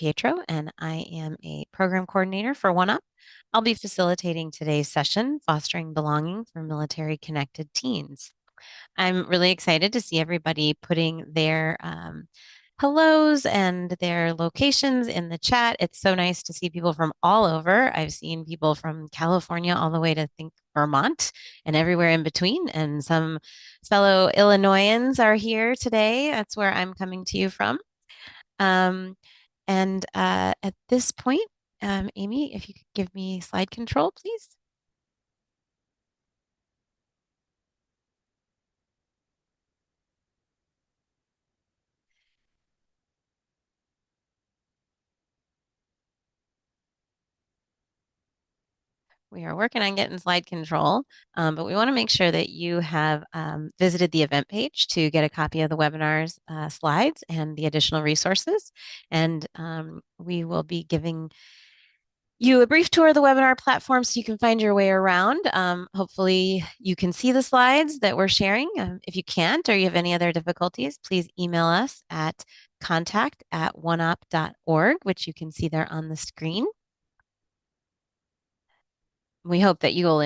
Pietro, and I am a program coordinator for OneUp. I'll be facilitating today's session, Fostering Belonging for Military Connected Teens. I'm really excited to see everybody putting their hellos and their locations in the chat. It's so nice to see people from all over. I've seen people from California all the way to think Vermont and everywhere in between. And some fellow Illinoisans are here today. That's where I'm coming to you from. Um, and at this point, Amy, if you could give me slide control, please. We are working on getting slide control, but we want to make sure that you have visited the event page to get a copy of the webinar's slides and the additional resources. And we will be giving you a brief tour of the webinar platform so you can find your way around. Hopefully you can see the slides that we're sharing. If you can't or you have any other difficulties, please email us at contact@oneop.org, which you can see there on the screen. We hope that you'll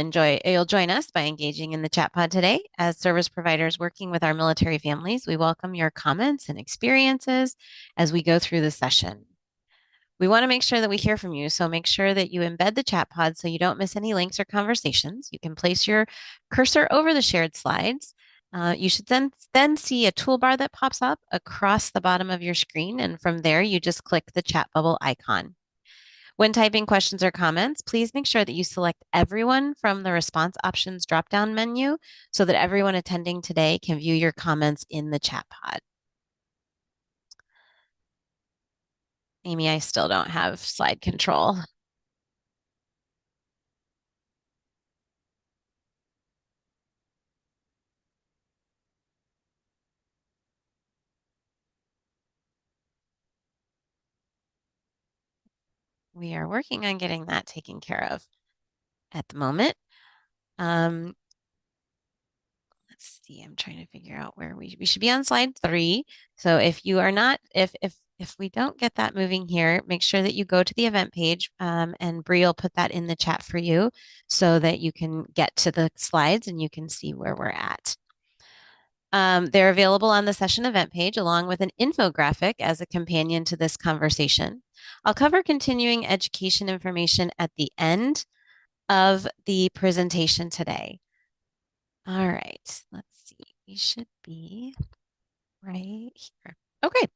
join us by engaging in the chat pod today. As service providers working with our military families, we welcome your comments and experiences as we go through the session. We want to make sure that we hear from you, so make sure that you embed the chat pod so you don't miss any links or conversations. You can place your cursor over the shared slides. You should then see a toolbar that pops up across the bottom of your screen, and from there you just click the chat bubble icon. When typing questions or comments, please make sure that you select everyone from the response options drop-down menu so that everyone attending today can view your comments in the chat pod. Amy, I still don't have slide control. We are working on getting that taken care of at the moment. Let's see, I'm trying to figure out where we should be on slide 3. So if you are not, if we don't get that moving here, make sure that you go to the event page, and Bree will put that in the chat for you so that you can get to the slides and you can see where we're at. They're available on the session event page along with an infographic as a companion to this conversation. I'll cover continuing education information at the end of the presentation today. All right, let's see. We should be right here. Okay.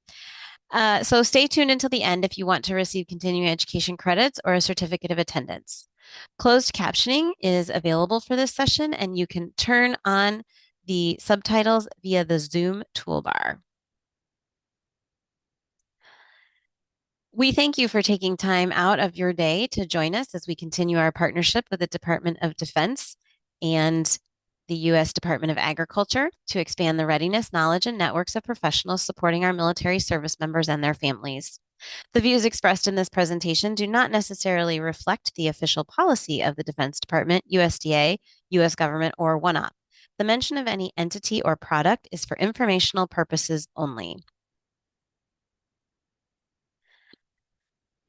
So stay tuned until the end if you want to receive continuing education credits or a certificate of attendance. Closed captioning is available for this session, and you can turn on the subtitles via the Zoom toolbar. We thank you for taking time out of your day to join us as we continue our partnership with the Department of Defense and the U.S. Department of Agriculture to expand the readiness, knowledge, and networks of professionals supporting our military service members and their families. The views expressed in this presentation do not necessarily reflect the official policy of the Defense Department, USDA, U.S. government, or OneOp. The mention of any entity or product is for informational purposes only.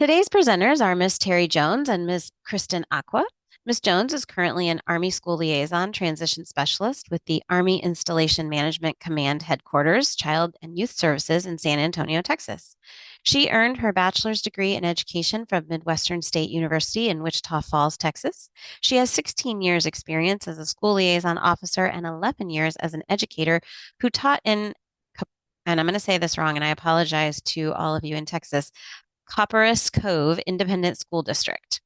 Today's presenters are Ms. Terry Jones and Ms. Kristen Aqua. Ms. Jones is currently an Army School Liaison Transition Specialist with the Army Installation Management Command Headquarters, Child and Youth Services in San Antonio, Texas. She earned her bachelor's degree in education from Midwestern State University in Wichita Falls, Texas. She has 16 years experience as a school liaison officer and 11 years as an educator who taught in, and I'm going to say this wrong, and I apologize to all of you in Texas, Copperas Cove Independent School District.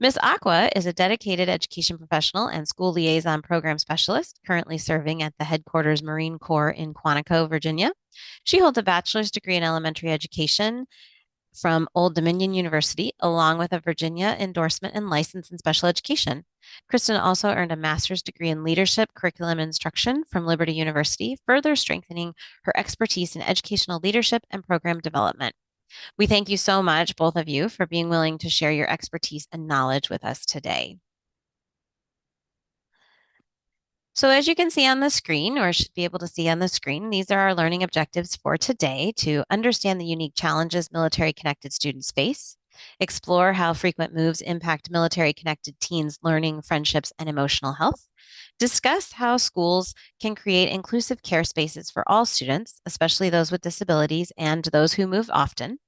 Ms. Aqua is a dedicated education professional and school liaison program specialist, currently serving at the headquarters Marine Corps in Quantico, Virginia. She holds a bachelor's degree in elementary education from Old Dominion University, along with a Virginia endorsement and license in special education. Kristen also earned a master's degree in leadership, curriculum, and instruction from Liberty University, further strengthening her expertise in educational leadership and program development. We thank you so much, both of you, for being willing to share your expertise and knowledge with us today. So as you can see on the screen, or should be able to see on the screen, these are our learning objectives for today: to understand the unique challenges military-connected students face, explore how frequent moves impact military-connected teens' learning, friendships, and emotional health, discuss how schools can create inclusive care spaces for all students, especially those with disabilities and those who move often,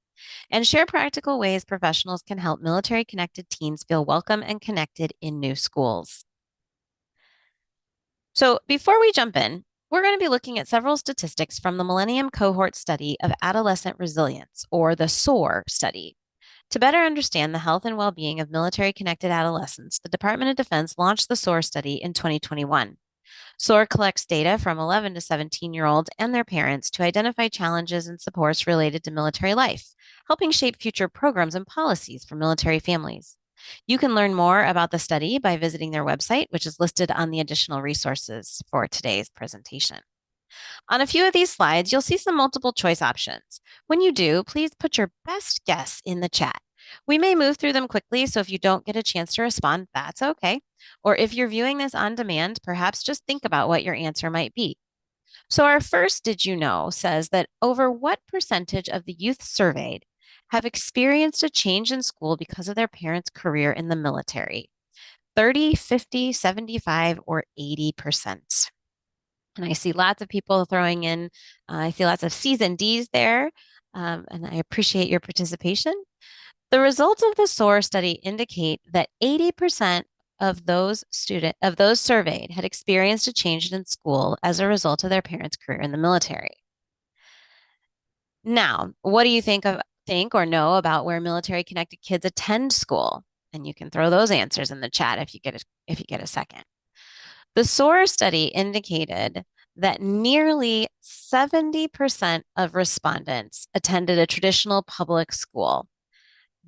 and share practical ways professionals can help military-connected teens feel welcome and connected in new schools. So, before we jump in, we're going to be looking at several statistics from the Millennium Cohort Study of Adolescent Resilience, or the SOAR study. To better understand the health and well being of military connected adolescents, the Department of Defense launched the SOAR study in 2021. SOAR collects data from 11 to 17-year-olds and their parents to identify challenges and supports related to military life, helping shape future programs and policies for military families. You can learn more about the study by visiting their website, which is listed on the additional resources for today's presentation. On a few of these slides, you'll see some multiple choice options. When you do, please put your best guess in the chat. We may move through them quickly, so if you don't get a chance to respond, that's okay. Or if you're viewing this on demand, perhaps just think about what your answer might be. So, our first Did You Know says that over what percentage of the youth surveyed have experienced a change in school because of their parents' career in the military? 30, 50, 75, or 80%? And I see lots of people throwing in, I see lots of C's and D's there, and I appreciate your participation. The results of the SOAR study indicate that 80% of those surveyed had experienced a change in school as a result of their parents' career in the military. Now, what do you think or know about where military connected kids attend school? And you can throw those answers in the chat if you get a second. The SOAR study indicated that nearly 70% of respondents attended a traditional public school.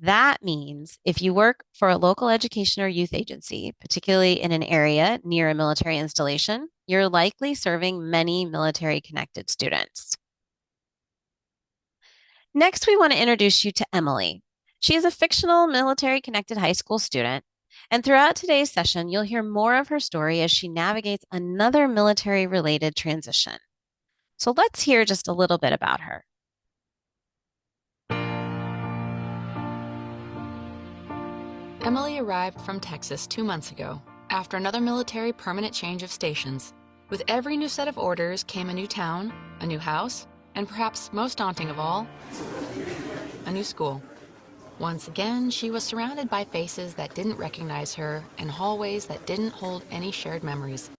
That means if you work for a local education or youth agency, particularly in an area near a military installation, you're likely serving many military connected students. Next, we want to introduce you to Emily. She is a fictional military connected high school student. And throughout today's session, you'll hear more of her story as she navigates another military related transition. So let's hear just a little bit about her. Emily arrived from Texas 2 months ago, after another military permanent change of stations. With every new set of orders came a new town, a new house, and perhaps most daunting of all, a new school. Once again, she was surrounded by faces that didn't recognize her and hallways that didn't hold any shared memories.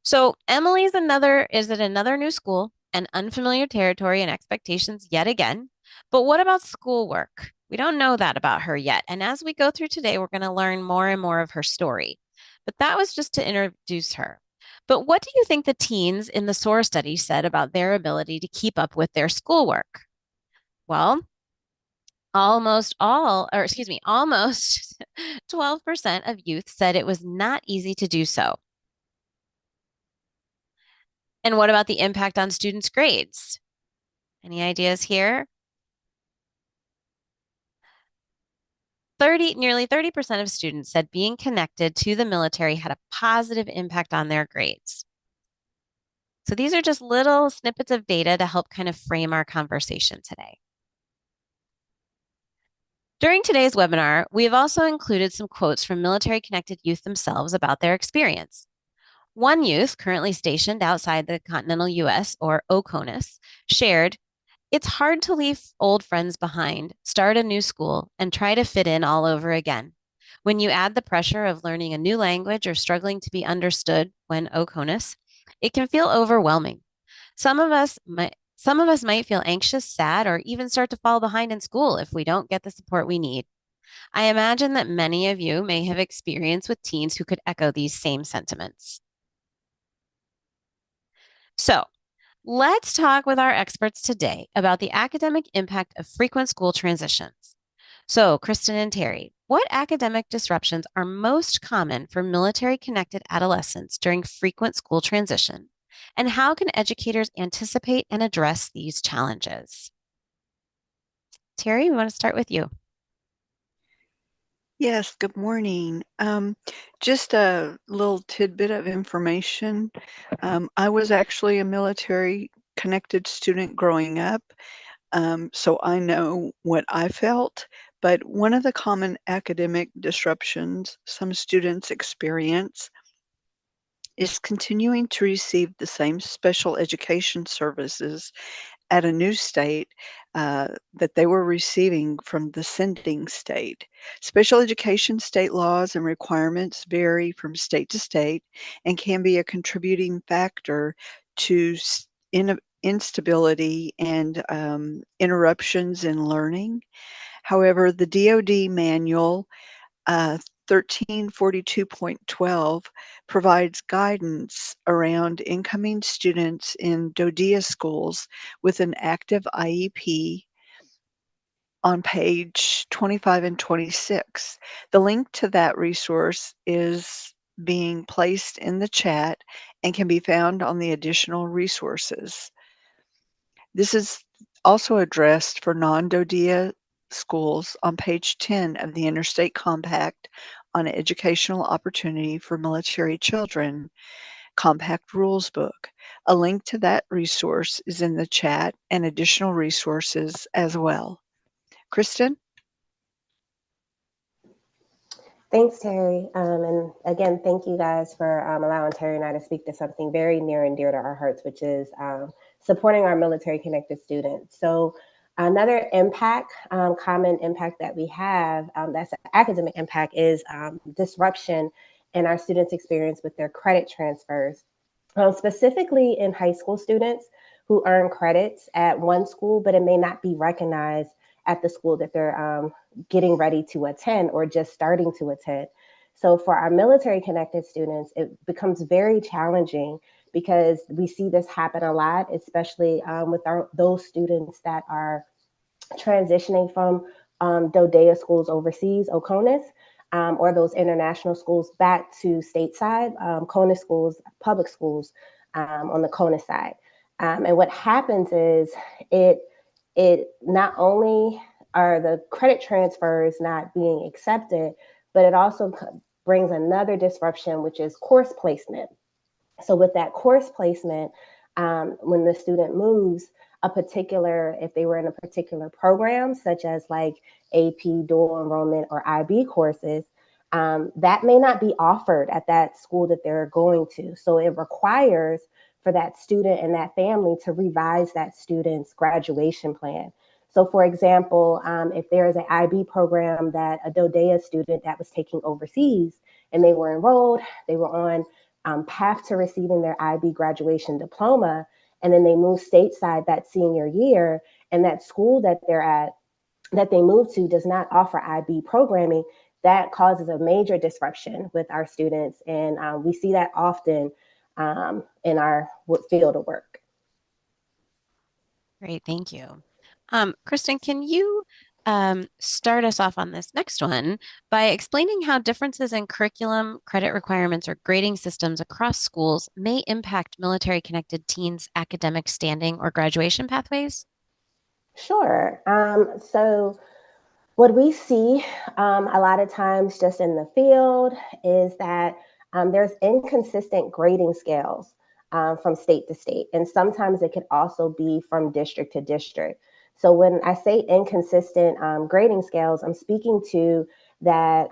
So Emily's is at another new school and unfamiliar territory and expectations yet again. But what about schoolwork? We don't know that about her yet. And as we go through today, we're going to learn more and more of her story. But that was just to introduce her. But what do you think the teens in the SOAR study said about their ability to keep up with their schoolwork? Well, almost 12% of youth said it was not easy to do so. And what about the impact on students' grades? Any ideas here? Nearly 30% of students said being connected to the military had a positive impact on their grades. So these are just little snippets of data to help kind of frame our conversation today. During today's webinar, we have also included some quotes from military-connected youth themselves about their experience. One youth currently stationed outside the continental US, or OCONUS, shared, "It's hard to leave old friends behind, start a new school, and try to fit in all over again. When you add the pressure of learning a new language or struggling to be understood when OCONUS, it can feel overwhelming. Some of us might feel anxious, sad, or even start to fall behind in school if we don't get the support we need. I imagine that many of you may have experience with teens who could echo these same sentiments." So, let's talk with our experts today about the academic impact of frequent school transitions. So, Kristen and Terry, what academic disruptions are most common for military connected adolescents during frequent school transition? And how can educators anticipate and address these challenges? Terry, we want to start with you. Yes, good morning. Just a little tidbit of information. I was actually a military connected student growing up, so I know what I felt. But one of the common academic disruptions some students experience is continuing to receive the same special education services at a new state that they were receiving from the sending state. Special education state laws and requirements vary from state to state and can be a contributing factor to instability and interruptions in learning. However, the DoD manual 1342.12 provides guidance around incoming students in DoDEA schools with an active IEP on page 25 and 26. The link to that resource is being placed in the chat and can be found on the additional resources. This is also addressed for non-DoDEA schools on page 10 of the Interstate Compact on Educational Opportunity for Military Children Compact Rules Book. A link to that resource is in the chat and additional resources as well. Kristen? Thanks, Terry. And again, thank you guys for allowing Terry and I to speak to something very near and dear to our hearts, which is supporting our military connected students. So another impact, common impact that we have, that's an academic impact, is disruption in our students' experience with their credit transfers. Specifically in high school students who earn credits at one school, but it may not be recognized at the school that they're getting ready to attend or just starting to attend. So for our military connected students, it becomes very challenging because we see this happen a lot, especially with those students that are transitioning from DODEA schools overseas, OCONUS, or those international schools back to stateside, CONUS schools, public schools on the CONUS side. And what happens is it not only are the credit transfers not being accepted, but it also brings another disruption, which is course placement. So with that course placement, when the student moves a particular, if they were in a particular program, such as like AP, dual enrollment, or IB courses, that may not be offered at that school that they're going to. So it requires for that student and that family to revise that student's graduation plan. So for example, if there is an IB program that a DODEA student that was taking overseas and they were enrolled, they were on path to receiving their IB graduation diploma, and then they move stateside that senior year, and that school that they're at, that they move to, does not offer IB programming, that causes a major disruption with our students. And we see that often in our field of work. Great, thank you. Kristen, can you start us off on this next one by explaining how differences in curriculum, credit requirements, or grading systems across schools may impact military-connected teens' academic standing or graduation pathways? Sure. So what we see a lot of times just in the field is that there's inconsistent grading scales from state to state. And sometimes it could also be from district to district. So when I say inconsistent grading scales, I'm speaking to that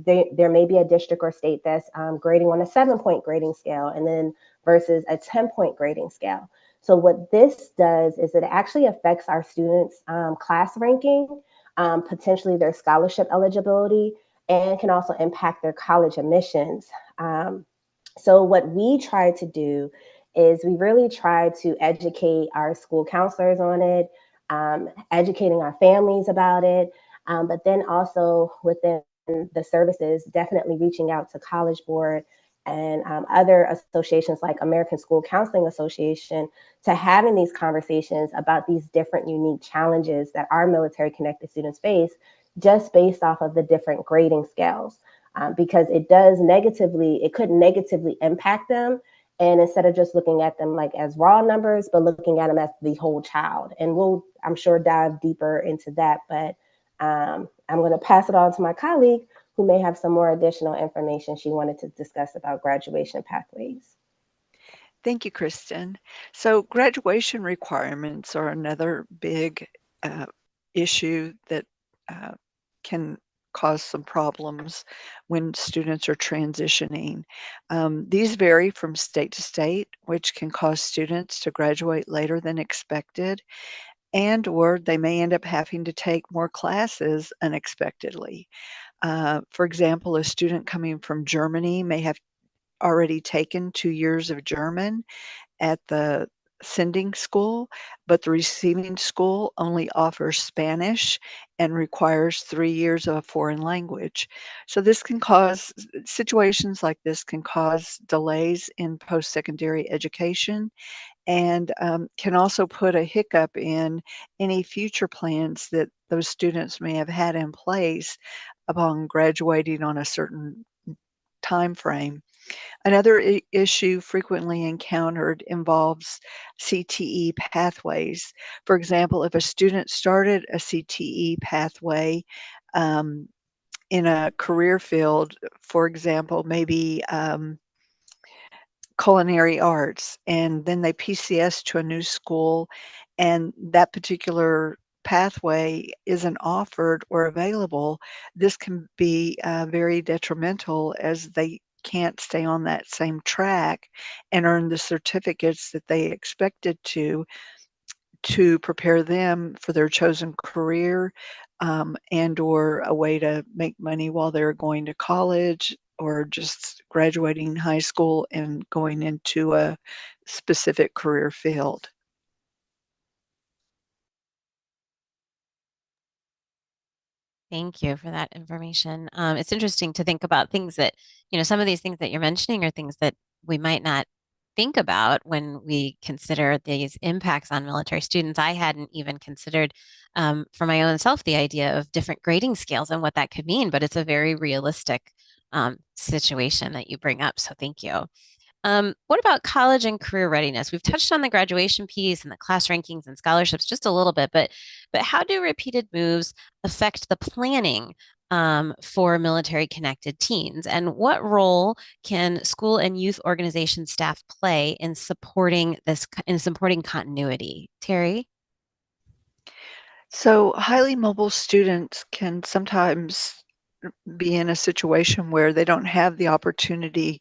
there may be a district or state that's grading on a 7-point grading scale and then versus a 10-point grading scale. So what this does is it actually affects our students' class ranking, potentially their scholarship eligibility, and can also impact their college admissions. So what we try to do is we really try to educate our school counselors on it, educating our families about it, but then also within the services, definitely reaching out to College Board and other associations like American School Counseling Association to having these conversations about these different unique challenges that our military connected students face just based off of the different grading scales. Because it could negatively impact them. And instead of just looking at them like as raw numbers, but looking at them as the whole child. And we'll, I'm sure, dive deeper into that. But I'm going to pass it on to my colleague who may have some more additional information she wanted to discuss about graduation pathways. Thank you, Kristen. So graduation requirements are another big uh, issue that uh, can cause some problems when students are transitioning. These vary from state to state, which can cause students to graduate later than expected, and or they may end up having to take more classes unexpectedly. For example, a student coming from Germany may have already taken 2 years of German at the sending school, but the receiving school only offers Spanish and requires 3 years of a foreign language. So this can cause situations like this can cause delays in post-secondary education and can also put a hiccup in any future plans that those students may have had in place upon graduating on a certain time frame. Another issue frequently encountered involves CTE pathways. For example, if a student started a CTE pathway um, in a career field, for example, maybe culinary arts, and then they PCS to a new school, and that particular pathway isn't offered or available, this can be very detrimental as they can't stay on that same track and earn the certificates that they expected to prepare them for their chosen career, and or a way to make money while they're going to college or just graduating high school and going into a specific career field. Thank you for that information. It's interesting to think about things that, some of these things that you're mentioning are things that we might not think about when we consider these impacts on military students. I hadn't even considered for my own self the idea of different grading scales and what that could mean, but it's a very realistic situation that you bring up. So thank you. What about college and career readiness? We've touched on the graduation piece and the class rankings and scholarships just a little bit, but how do repeated moves affect the planning for military connected teens? And what role can school and youth organization staff play in supporting continuity? Terry? So highly mobile students can sometimes be in a situation where they don't have the opportunity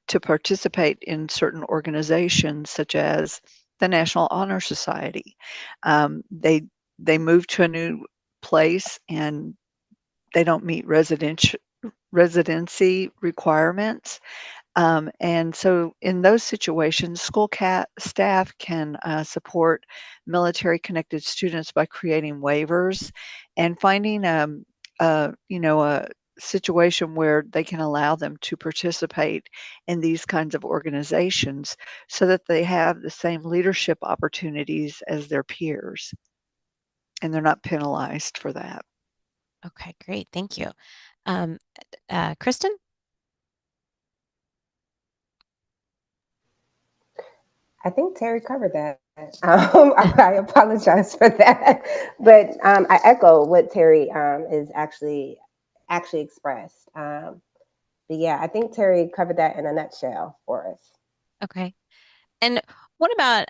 to participate in certain organizations such as the National Honor Society. They move to a new place and they don't meet residency requirements. And so in those situations, staff can support military connected students by creating waivers and finding a situation where they can allow them to participate in these kinds of organizations so that they have the same leadership opportunities as their peers and they're not penalized for that. Okay, great. Thank you. Um, Kristen? I think Terry covered that. I apologize for that, but I echo what Terry is actually expressed. But yeah, I think Terry covered that in a nutshell for us. Okay. And what about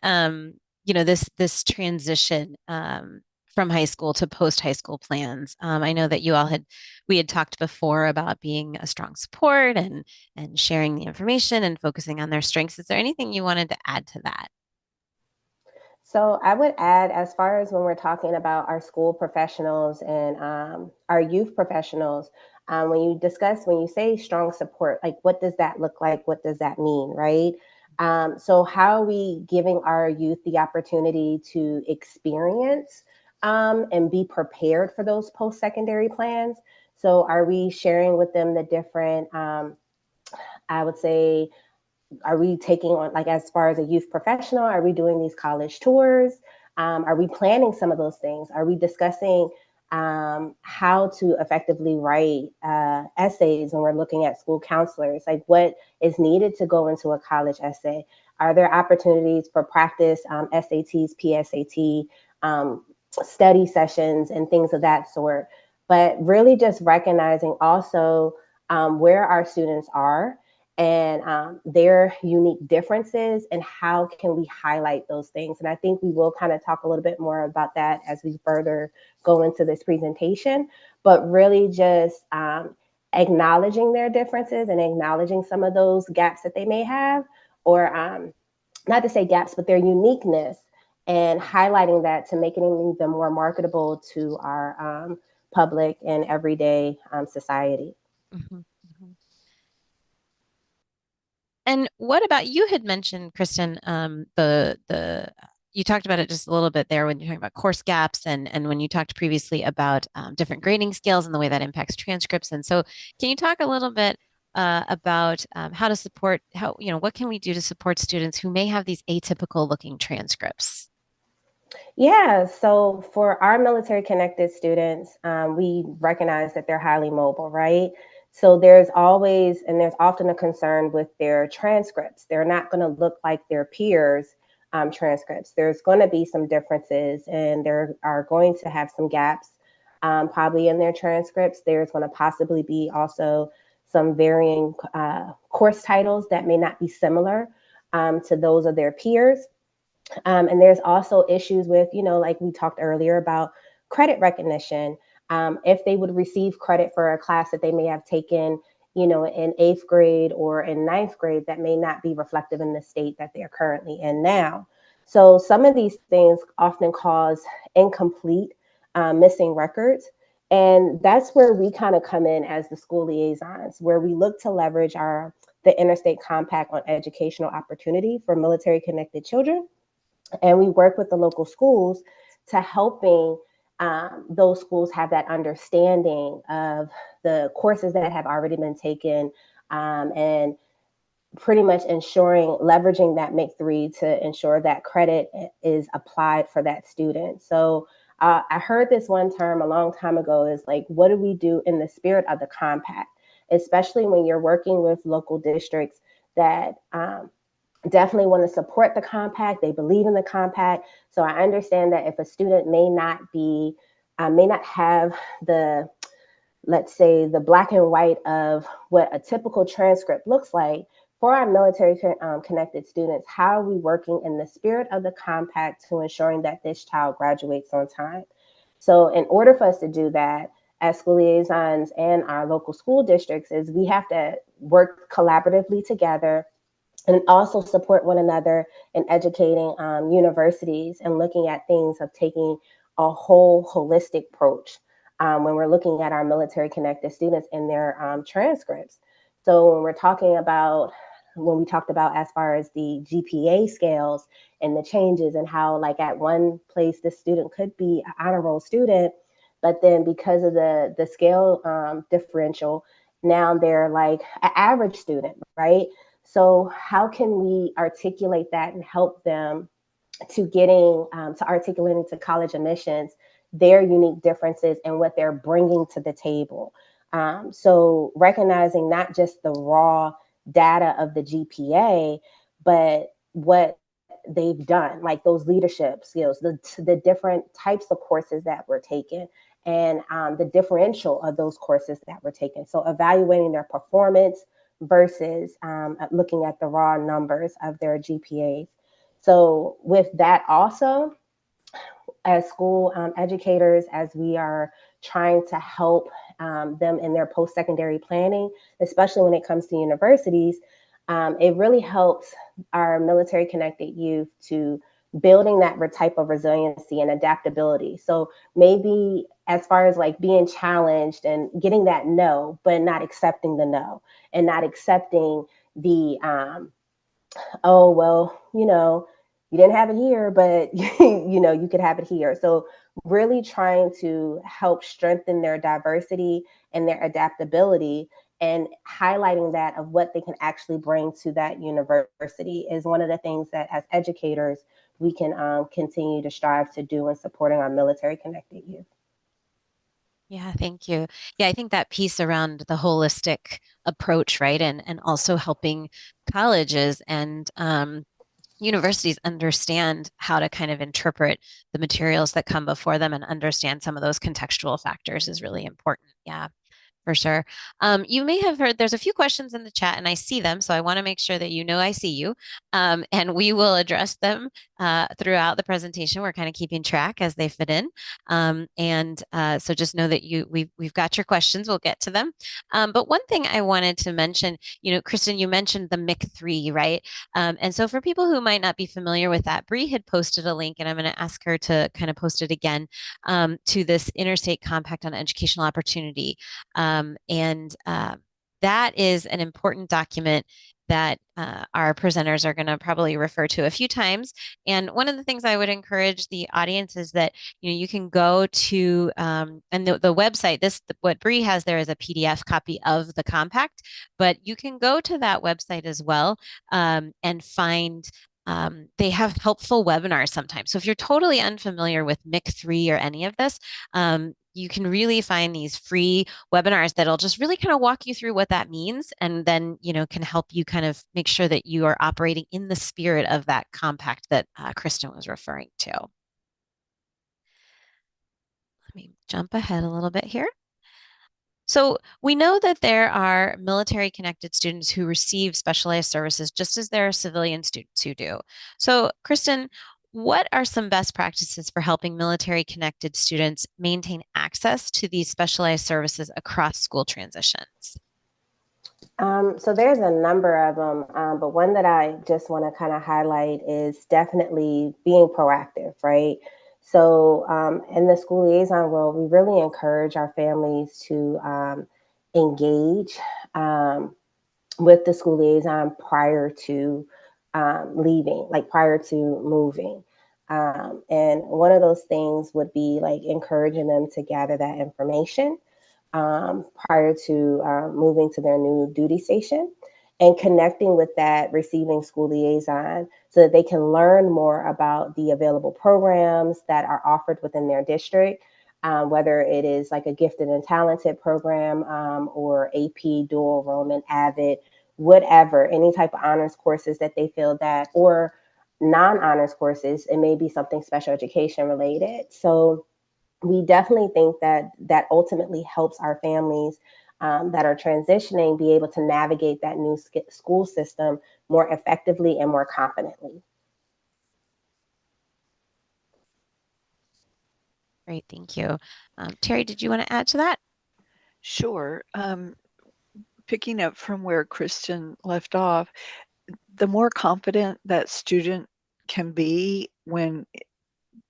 this transition from high school to post high school plans? I know that we had talked before about being a strong support and sharing the information and focusing on their strengths. Is there anything you wanted to add to that? So I would add, as far as when we're talking about our school professionals and our youth professionals, when you say strong support, like what does that look like? What does that mean, right? So how are we giving our youth the opportunity to experience and be prepared for those post-secondary plans? So are we sharing with them the different, I would say, are we taking on, like, as far as a youth professional, are we doing these college tours? Are we planning some of those things? Are we discussing how to effectively write essays when we're looking at school counselors? Like, what is needed to go into a college essay? Are there opportunities for practice, SATs, PSAT, study sessions, and things of that sort? but really just recognizing also where our students are and their unique differences and how can we highlight those things. And I think we will kind of talk a little bit more about that as we further go into this presentation, but really just acknowledging their differences and acknowledging some of those gaps that they may have, or not to say gaps, but their uniqueness, and highlighting that to making them more marketable to our public and everyday society. Mhm, mhm. And what about you had mentioned, Kristen, the you talked about it just a little bit there when you're talking about course gaps and when you talked previously about different grading scales and the way that impacts transcripts. And so, can you talk a little bit about how to support how what can we do to support students who may have these atypical looking transcripts? Yeah, so for our military connected students, we recognize that they're highly mobile, right? So there's always and there's often a concern with their transcripts. They're not going to look like their peers' transcripts. There's going to be some differences, and there are going to have some gaps probably in their transcripts. There's going to possibly be also some varying course titles that may not be similar to those of their peers. And there's also issues with, like we talked earlier about credit recognition. If they would receive credit for a class that they may have taken, in eighth grade or in ninth grade, that may not be reflective in the state that they're currently in now. So some of these things often cause incomplete, missing records. And that's where we kind of come in as the school liaisons, where we look to leverage the interstate compact on educational opportunity for military connected children, and we work with the local schools to helping those schools have that understanding of the courses that have already been taken, and pretty much ensuring leveraging that MIC3 to ensure that credit is applied for that student. So I heard this one term a long time ago is like, what do we do in the spirit of the compact, especially when you're working with local districts that definitely want to support the compact. They believe in the compact. So I understand that if a student may not have the, let's say, the black and white of what a typical transcript looks like, for our military connected students, how are we working in the spirit of the compact to ensuring that this child graduates on time? So in order for us to do that, as school liaisons and our local school districts, is we have to work collaboratively together and also support one another in educating universities and looking at things of taking a whole holistic approach when we're looking at our military connected students and their transcripts. So when we talked about as far as the GPA scales and the changes and how like at one place the student could be an honor roll student, but then because of the scale differential, now they're like an average student, right? So how can we articulate that and help them to articulating to college admissions their unique differences and what they're bringing to the table? So recognizing not just the raw data of the GPA, but what they've done, like those leadership skills, the different types of courses that were taken, and the differential of those courses that were taken. So evaluating their performance versus looking at the raw numbers of their GPAs. So with that also, as school educators, as we are trying to help them in their post-secondary planning, especially when it comes to universities, it really helps our military connected youth to building that type of resiliency and adaptability. So maybe as far as like being challenged and getting that no, but not accepting the no, and not accepting the oh, well, you didn't have it here, but you could have it here. So really trying to help strengthen their diversity and their adaptability, and highlighting that of what they can actually bring to that university is one of the things that as educators we can continue to strive to do in supporting our military connected youth. Yeah, thank you. Yeah, I think that piece around the holistic approach, right? And also helping colleges and universities understand how to kind of interpret the materials that come before them and understand some of those contextual factors is really important. Yeah. For sure. You may have heard there's a few questions in the chat and I see them, so I want to make sure that you know I see you. And we will address them throughout the presentation. We're kind of keeping track as they fit in. So just know that we've got your questions. We'll get to them. But one thing I wanted to mention, Kristen, you mentioned the MIC3, right? And so for people who might not be familiar with that, Bree had posted a link, and I'm going to ask her to kind of post it again to this Interstate Compact on Educational Opportunity. That is an important document that our presenters are going to probably refer to a few times. And one of the things I would encourage the audience is that you can go to and the website. What Bree has there is a PDF copy of the compact, but you can go to that website as well and find. They have helpful webinars sometimes. So if you're totally unfamiliar with MIC3 or any of this, you can really find these free webinars that'll just really kind of walk you through what that means and then can help you kind of make sure that you are operating in the spirit of that compact that Kristen was referring to. Let me jump ahead a little bit here. So we know that there are military connected students who receive specialized services just as there are civilian students who do. So Kristen, what are some best practices for helping military connected students maintain access to these specialized services across school transitions? So there's a number of them, but one that I just want to kind of highlight is definitely being proactive, right? So in the school liaison role, we really encourage our families to engage with the school liaison prior to leaving, like prior to moving. And one of those things would be like encouraging them to gather that information prior to moving to their new duty station and connecting with that receiving school liaison so that they can learn more about the available programs that are offered within their district, whether it is like a gifted and talented program or AP, dual enrollment, AVID, whatever, any type of honors courses that they feel that, or non-honors courses, it may be something special education related. So we definitely think that that ultimately helps our families that are transitioning be able to navigate that new school system more effectively and more confidently. Great, thank you. Terry, did you want to add to that? Sure. Picking up from where Kristen left off, the more confident that student can be when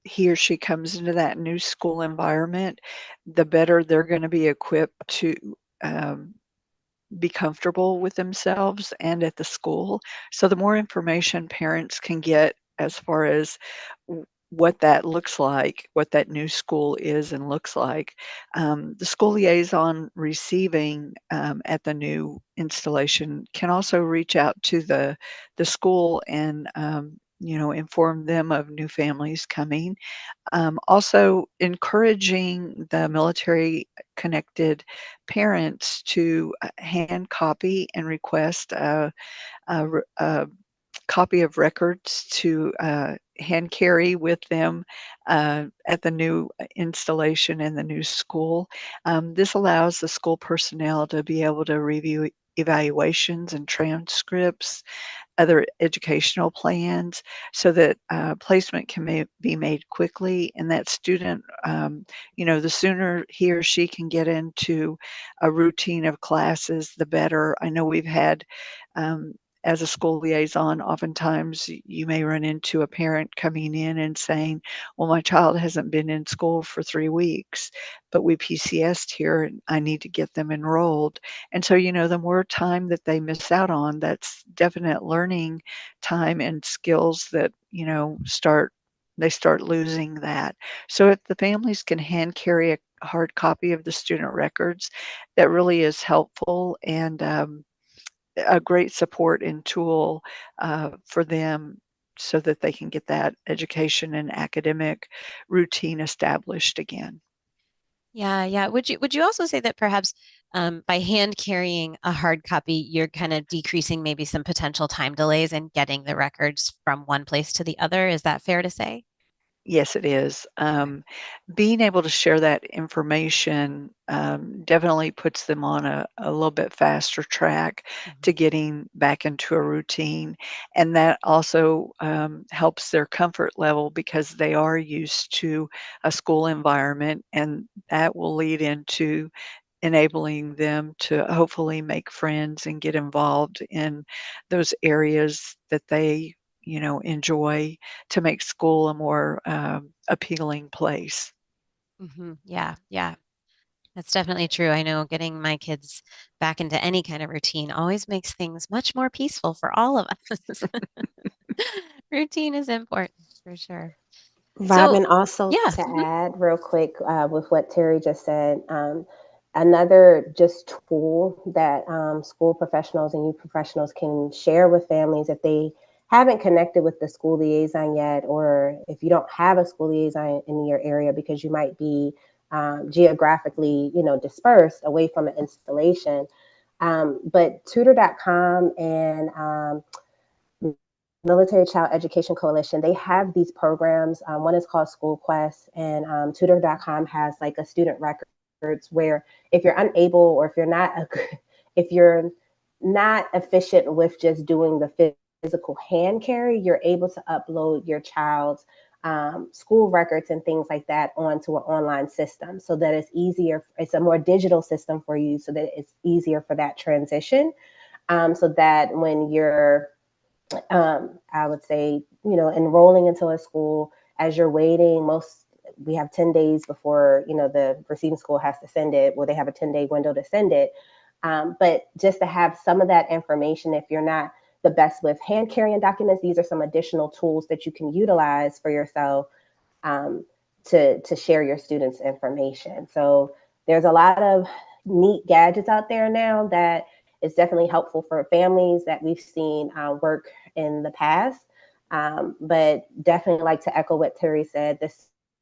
he or she comes into that new school environment, the better they're going to be equipped to um, be comfortable with themselves and at the school. So the more information parents can get as far as what that looks like, what that new school is and looks like. The school liaison receiving at the new installation can also reach out to the school and inform them of new families coming. Also encouraging the military connected parents to hand copy and request a copy of records to hand carry with them at the new installation in the new school. This allows the school personnel to be able to review evaluations and transcripts, other educational plans, so that placement can be made quickly, and that student, the sooner he or she can get into a routine of classes, the better. I know we've had um, as a school liaison, oftentimes you may run into a parent coming in and saying, well, my child hasn't been in school for 3 weeks, but we PCSed here and I need to get them enrolled. And so, the more time that they miss out on, that's definite learning time and skills that, they start losing that. So if the families can hand carry a hard copy of the student records, that really is helpful and a great support and tool for them so that they can get that education and academic routine established again. Yeah, yeah. Would you also say that perhaps by hand carrying a hard copy, you're kind of decreasing maybe some potential time delays in getting the records from one place to the other? Is that fair to say? Yes, it is. Okay. Being able to share that information definitely puts them on a little bit faster track to Mhm. getting back into a routine. And that also helps their comfort level because they are used to a school environment, and that will lead into enabling them to hopefully make friends and get involved in those areas that they, enjoy to make school a more appealing place. Yeah, yeah. That's definitely true. I know getting my kids back into any kind of routine always makes things much more peaceful for all of us. Routine is important for sure. So, Robin, also yeah. to add real quick with what Terry just said, another just tool that school professionals and youth professionals can share with families if they haven't connected with the school liaison yet, or if you don't have a school liaison in your area because you might be geographically, dispersed away from an installation. But tutor.com and Military Child Education Coalition, they have these programs. One is called School Quest, and tutor.com has like a student records where if you're unable or if you're not efficient with just doing the physical hand carry, you're able to upload your child's school records and things like that onto an online system so that it's easier. It's a more digital system for you so that it's easier for that transition. So that when you're I would say, enrolling into a school as you're waiting, we have 10 days before, the receiving school has to send it, well, they have a 10-day window to send it. But just to have some of that information, if you're not the best with hand carrying documents, these are some additional tools that you can utilize for yourself um, to share your students' information. So there's a lot of neat gadgets out there now that is definitely helpful for families that we've seen work in the past. But definitely like to echo what Terry said, the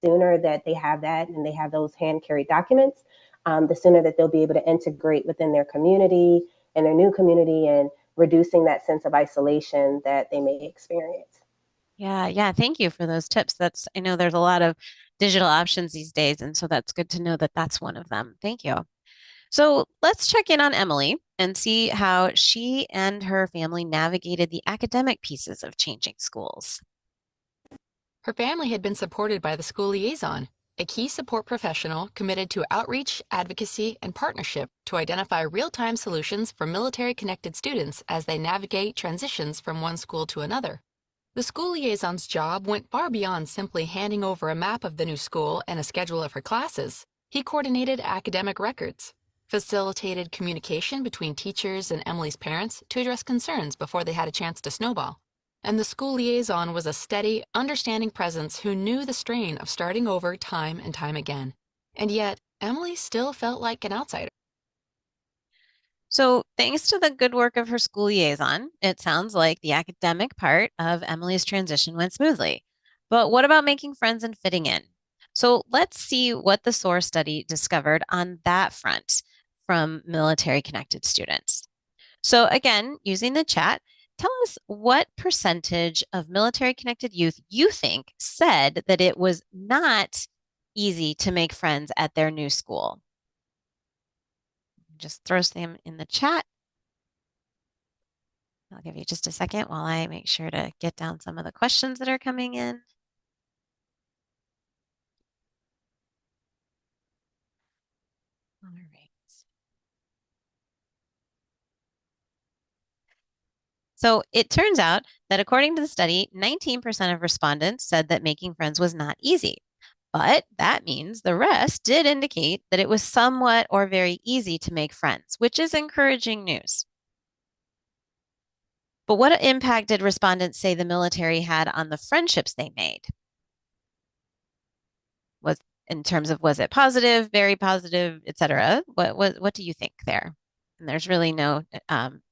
sooner that they have that and they have those hand carried documents, the sooner that they'll be able to integrate within their community and their new community and reducing that sense of isolation that they may experience. Yeah, yeah. Thank you for those tips. I know there's a lot of digital options these days, and so that's good to know that that's one of them. Thank you. So let's check in on Emily and see how she and her family navigated the academic pieces of changing schools. Her family had been supported by the school liaison, a key support professional committed to outreach, advocacy, and partnership to identify real-time solutions for military-connected students as they navigate transitions from one school to another. The school liaison's job went far beyond simply handing over a map of the new school and a schedule of her classes. He coordinated academic records, facilitated communication between teachers and Emily's parents to address concerns before they had a chance to snowball. And the school liaison was a steady, understanding presence who knew the strain of starting over time and time again. And yet, Emily still felt like an outsider. So, thanks to the good work of her school liaison, it sounds like the academic part of Emily's transition went smoothly. But what about making friends and fitting in? So, let's see what the SOAR study discovered on that front from military connected students. So, again, using the chat, tell us what percentage of military connected youth you think said that it was not easy to make friends at their new school. Just throw them in the chat. I'll give you just a second while I make sure to get down some of the questions that are coming in. All right. So it turns out that according to the study, 19% of respondents said that making friends was not easy. But that means the rest did indicate that it was somewhat or very easy to make friends, which is encouraging news. But what impact did respondents say the military had on the friendships they made? Was in terms of was it positive, very positive, etc. What do you think there? And there's really no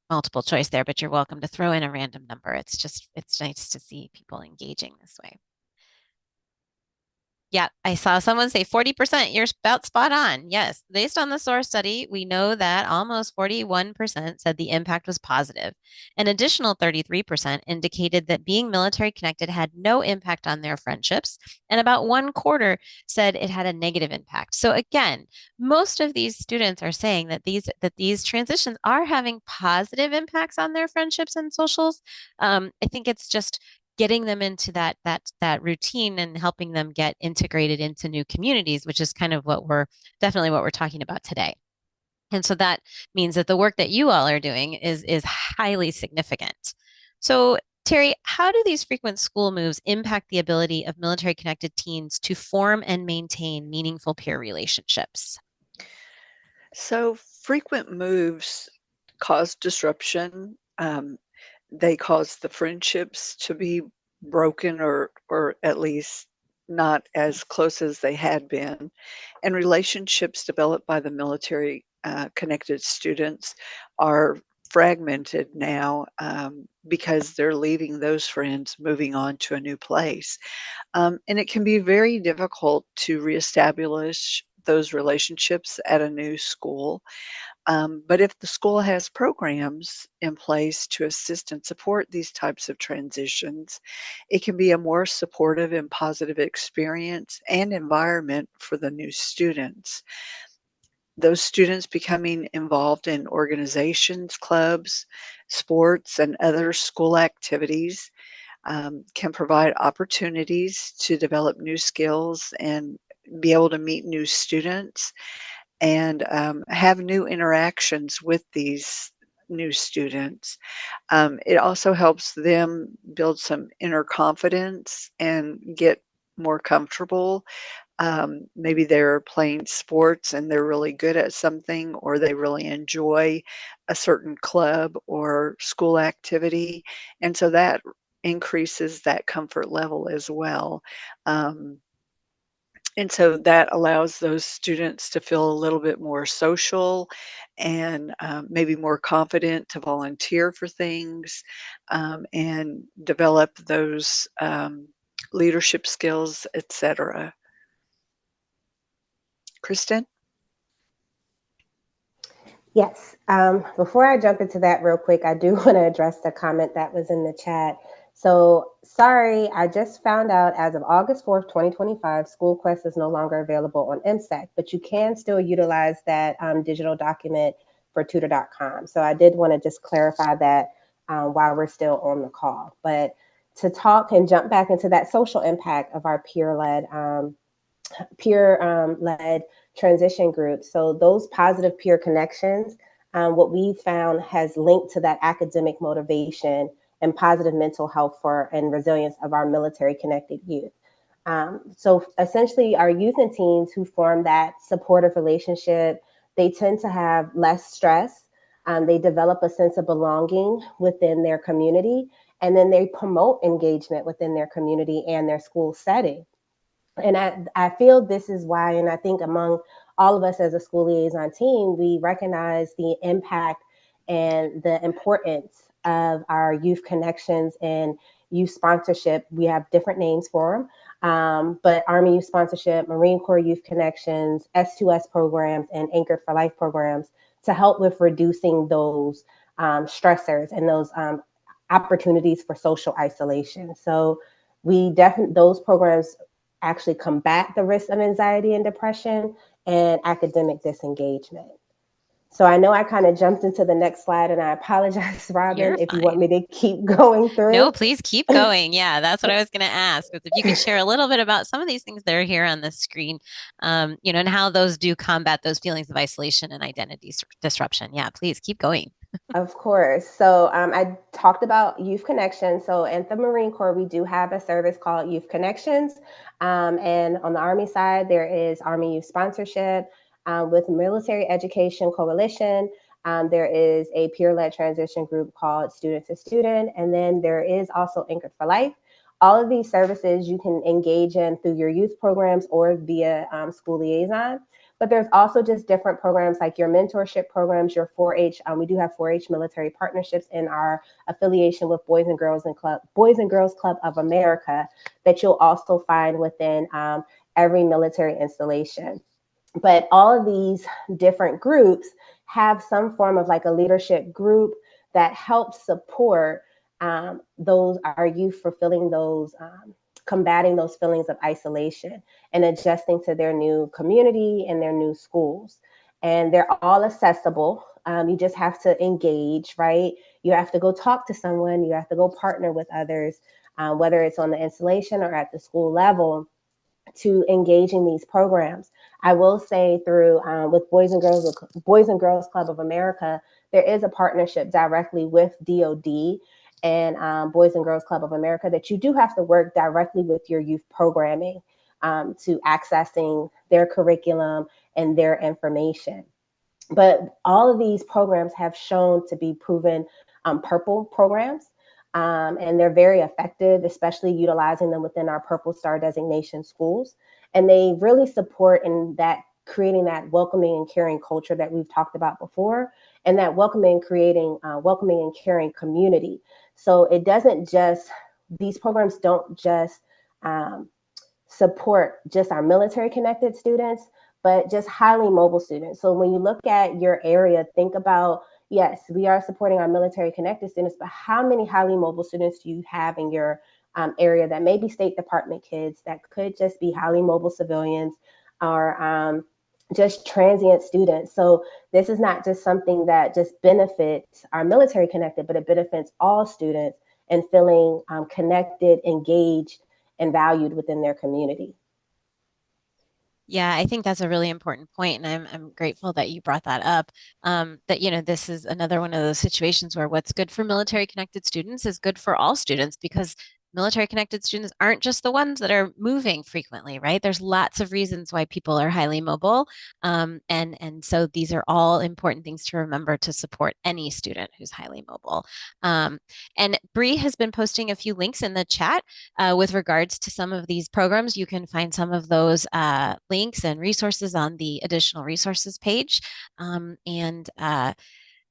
multiple choice there, but you're welcome to throw in a random number. It's nice to see people engaging this way. Yeah, I saw someone say 40%. You're about spot on. Yes, based on the source study, we know that almost 41% said the impact was positive. An additional 33% indicated that being military connected had no impact on their friendships, and about one quarter said it had a negative impact. So again, most of these students are saying that these transitions are having positive impacts on their friendships and socials. I think it's just getting them into that routine and helping them get integrated into new communities, which is kind of what we're definitely what we're talking about today. And so that means that the work that you all are doing is highly significant. So Terry, how do these frequent school moves impact the ability of military connected teens to form and maintain meaningful peer relationships? So frequent moves cause disruption. They cause the friendships to be broken or at least not as close as they had been. And relationships developed by the military connected students are fragmented now because they're leaving those friends, moving on to a new place. And it can be very difficult to reestablish those relationships at a new school. But if the school has programs in place to assist and support these types of transitions, it can be a more supportive and positive experience and environment for the new students. Those students becoming involved in organizations, clubs, sports, and other school activities can provide opportunities to develop new skills and be able to meet new students and have new interactions with these new students. It also helps them build some inner confidence and get more comfortable. Maybe they're playing sports and they're really good at something, or they really enjoy a certain club or school activity. And so that increases that comfort level as well. Um, and so that allows those students to feel a little bit more social and maybe more confident to volunteer for things and develop those leadership skills, etc. Kristen? Yes. Before I jump into that real quick, I do want to address the comment that was in the chat. So sorry, I just found out as of August 4th, 2025, SchoolQuest is no longer available on MSAC, but you can still utilize that digital document for tutor.com. So I did want to just clarify that while we're still on the call. But to talk and jump back into that social impact of our peer-led transition groups. So those positive peer connections, what we found has linked to that academic motivation and positive mental health for and resilience of our military connected youth. So essentially our youth and teens who form that supportive relationship, they tend to have less stress. They develop a sense of belonging within their community, and then they promote engagement within their community and their school setting. And I feel this is why, and I think among all of us as a school liaison team, we recognize the impact and the importance of our youth connections and youth sponsorship. We have different names for them, but Army Youth Sponsorship, Marine Corps Youth Connections, S2S programs, and Anchored for Life programs to help with reducing those stressors and those opportunities for social isolation. So we definitely, those programs actually combat the risk of anxiety and depression and academic disengagement. So I know I kind of jumped into the next slide, and I apologize, You're Robin, if you want fine. me to keep going No, through. please keep going. Yeah, that's what I was going to ask. Was if you could share a little bit about some of these things that are here on the screen, and how those do combat those feelings of isolation and identity disruption. Yeah, please keep going. Of course. So I talked about Youth Connections. So at the Marine Corps, we do have a service called Youth Connections. And on the Army side, there is Army Youth Sponsorship with Military Education Coalition. There is a peer-led transition group called Student to Student. And then there is also Anchored for Life. All of these services you can engage in through your youth programs or via school liaison. But there's also just different programs like your mentorship programs, your 4-H. We do have 4-H military partnerships in our affiliation with Boys and Girls Club of America that you'll also find within every military installation. But all of these different groups have some form of like a leadership group that helps support those our youth fulfilling those combating those feelings of isolation and adjusting to their new community and their new schools. And they're all accessible. You just have to engage, right? You have to go talk to someone. You have to go partner with others, whether it's on the installation or at the school level, to engage in these programs. I will say through with Boys and Girls Club of America, there is a partnership directly with DoD and Boys and Girls Club of America that you do have to work directly with your youth programming to accessing their curriculum and their information. But all of these programs have shown to be proven purple programs. And they're very effective, especially utilizing them within our Purple Star designation schools. And they really support in that creating that welcoming and caring culture that we've talked about before, and that welcoming and caring community. So it doesn't just these programs don't just um, support just our military connected students, but just highly mobile students. So when you look at your area, think about, yes, we are supporting our military connected students, but how many highly mobile students do you have in your area that may be State Department kids, that could just be highly mobile civilians, or just transient students? So this is not just something that just benefits our military connected, but it benefits all students and feeling connected, engaged, and valued within their community. Yeah, I think that's a really important point, and I'm grateful that you brought that up. That this is another one of those situations where what's good for military connected students is good for all students, because military connected students aren't just the ones that are moving frequently, right? There's lots of reasons why people are highly mobile, and so these are all important things to remember to support any student who's highly mobile. Um, and Bree has been posting a few links in the chat with regards to some of these programs. You can find some of those links and resources on the additional resources page, and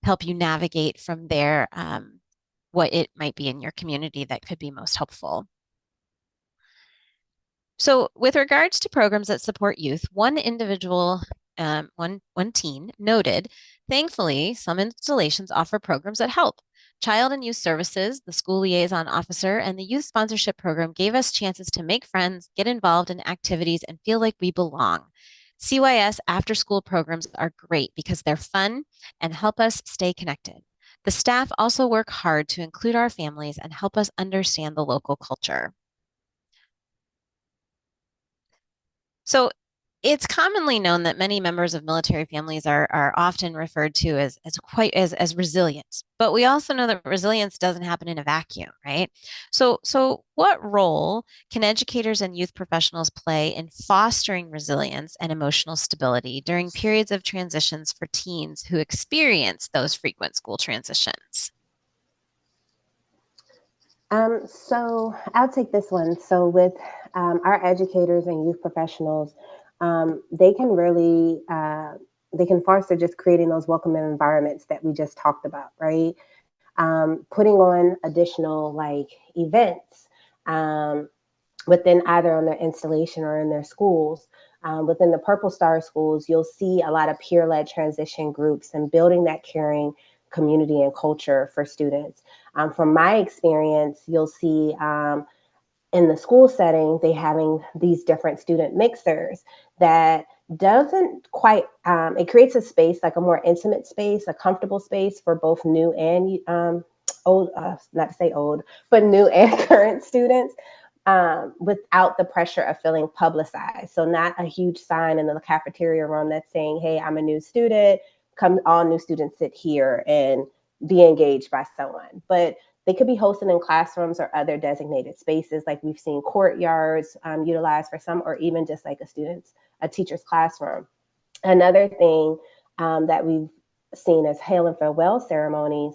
help you navigate from there what it might be in your community that could be most helpful. So, with regards to programs that support youth, one individual, one teen noted, thankfully, some installations offer programs that help. Child and Youth Services, the school liaison officer, and the youth sponsorship program gave us chances to make friends, get involved in activities, and feel like we belong. CYS after school programs are great because they're fun and help us stay connected. The staff also work hard to include our families and help us understand the local culture. So it's commonly known that many members of military families are often referred to as resilient. But we also know that resilience doesn't happen in a vacuum, right? So what role can educators and youth professionals play in fostering resilience and emotional stability during periods of transitions for teens who experience those frequent school transitions? So I'll take this one. So with our educators and youth professionals, they can really they can foster just creating those welcoming environments that we just talked about, right? Putting on additional like events within either on their installation or in their schools. Within the Purple Star schools, you'll see a lot of peer-led transition groups and building that caring community and culture for students. From my experience, you'll see in the school setting, they having these different student mixers that doesn't quite, it creates a space, like a more intimate space, a comfortable space for both new and old, not to say old, but new and current students, without the pressure of feeling publicized. So not a huge sign in the cafeteria room that's saying, hey, I'm a new student, come, all new students sit here and be engaged by someone. But they could be hosted in classrooms or other designated spaces, like we've seen courtyards utilized for some, or even just like a teacher's classroom. Another thing that we've seen as hail and farewell ceremonies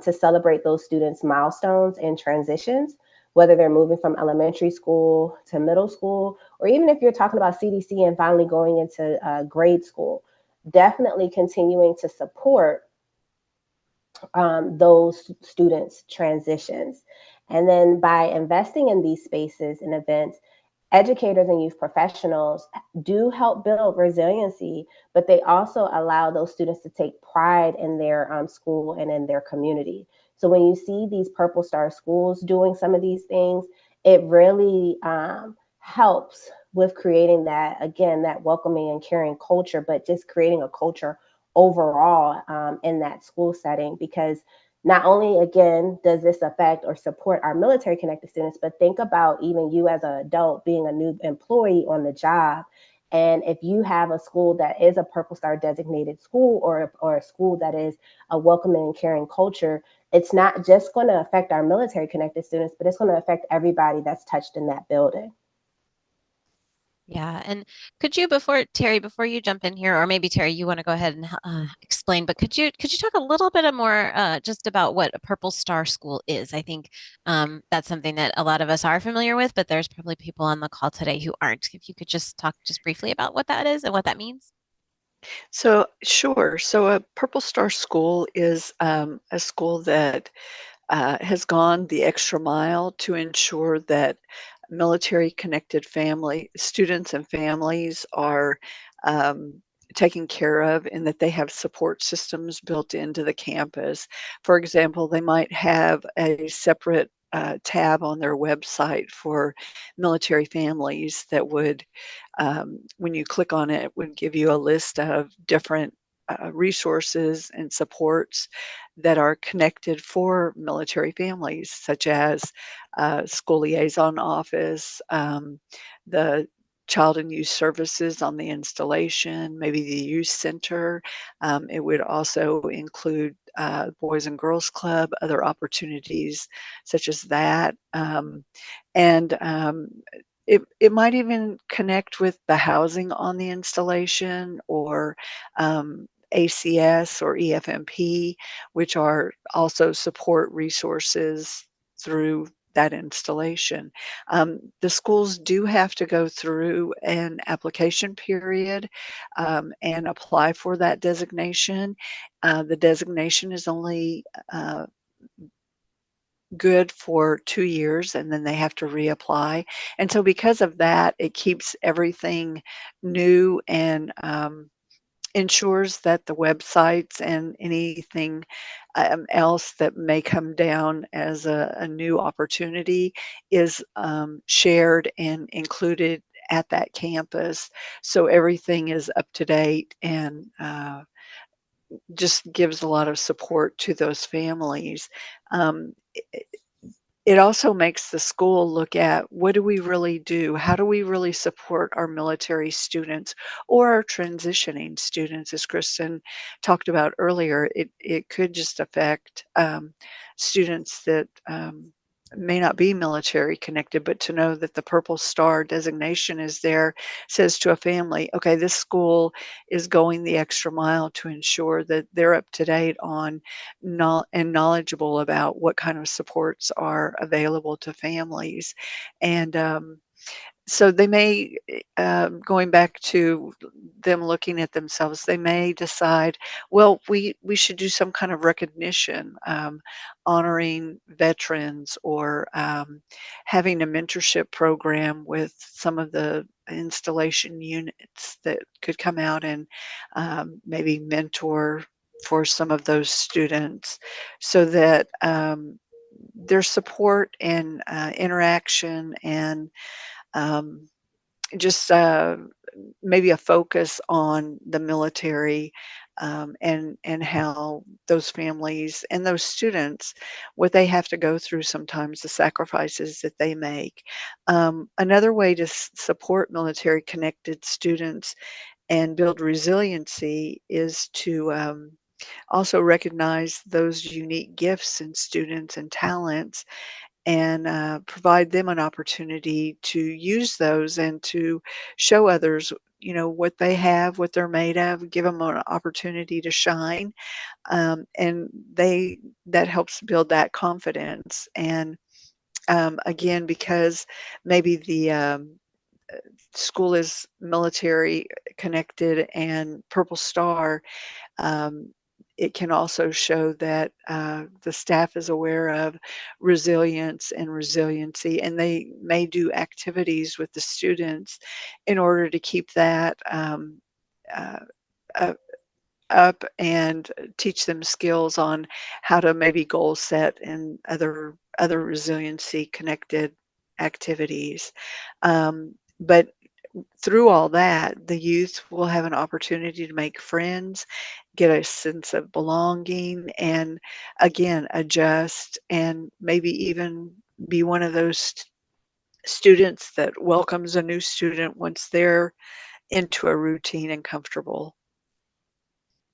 to celebrate those students' milestones and transitions, whether they're moving from elementary school to middle school, or even if you're talking about CDC and finally going into grade school, definitely continuing to support those students' transitions. And then by investing in these spaces and events, educators and youth professionals do help build resiliency, but they also allow those students to take pride in their school and in their community. So when you see these Purple Star schools doing some of these things, it really helps with creating that, again, that welcoming and caring culture, but just creating a culture overall in that school setting. Because not only, again, does this affect or support our military connected students, but think about even you as an adult being a new employee on the job. And if you have a school that is a Purple Star designated school, or a school that is a welcoming and caring culture, it's not just going to affect our military connected students, but it's going to affect everybody that's touched in that building. Yeah, and could you, before you jump in here, or maybe Terry, you want to go ahead and explain, but could you talk a little bit more just about what a Purple Star School is? I think that's something that a lot of us are familiar with, but there's probably people on the call today who aren't. If you could just talk just briefly about what that is and what that means. So, sure. So, a Purple Star School is a school that has gone the extra mile to ensure that military connected family students and families are um, taken care of and that they have support systems built into the campus. For example, they might have a separate tab on their website for military families that would, when you click on it, would give you a list of different resources and supports that are connected for military families, such as school liaison office, the child and youth services on the installation, maybe the youth center. It would also include Boys and Girls Club, other opportunities such as that. And it might even connect with the housing on the installation or ACS or EFMP, which are also support resources through that installation. The schools do have to go through an application period and apply for that designation. The designation is only good for 2 years, and then they have to reapply, and so because of that, it keeps everything new and, ensures that the websites and anything, else that may come down as a new opportunity is, shared and included at that campus, so everything is up to date and, just gives a lot of support to those families. Um, it also makes the school look at what do we really do? How do we really support our military students or our transitioning students? As Kristen talked about earlier, it could just affect students that may not be military connected, but to know that the Purple Star designation is there says to a family, okay, this school is going the extra mile to ensure that they're up to date on and knowledgeable about what kind of supports are available to families. And so they may, going back to them looking at themselves, they may decide, well, we should do some kind of recognition, honoring veterans or having a mentorship program with some of the installation units that could come out and maybe mentor for some of those students so that their support and interaction and um, just maybe a focus on the military and how those families and those students what they have to go through sometimes the sacrifices that they make. Another way to support military connected students and build resiliency is to also recognize those unique gifts in students and talents and provide them an opportunity to use those and to show others what they have, what they're made of, give them an opportunity to shine, and they that helps build that confidence. And again, because maybe the school is military connected and Purple Star, um, it can also show that the staff is aware of resilience and resiliency, and they may do activities with the students in order to keep that uh, uh, up and teach them skills on how to maybe goal set and other resiliency connected activities. But through all that, the youth will have an opportunity to make friends, get a sense of belonging, and again, adjust and maybe even be one of those students that welcomes a new student once they're into a routine and comfortable.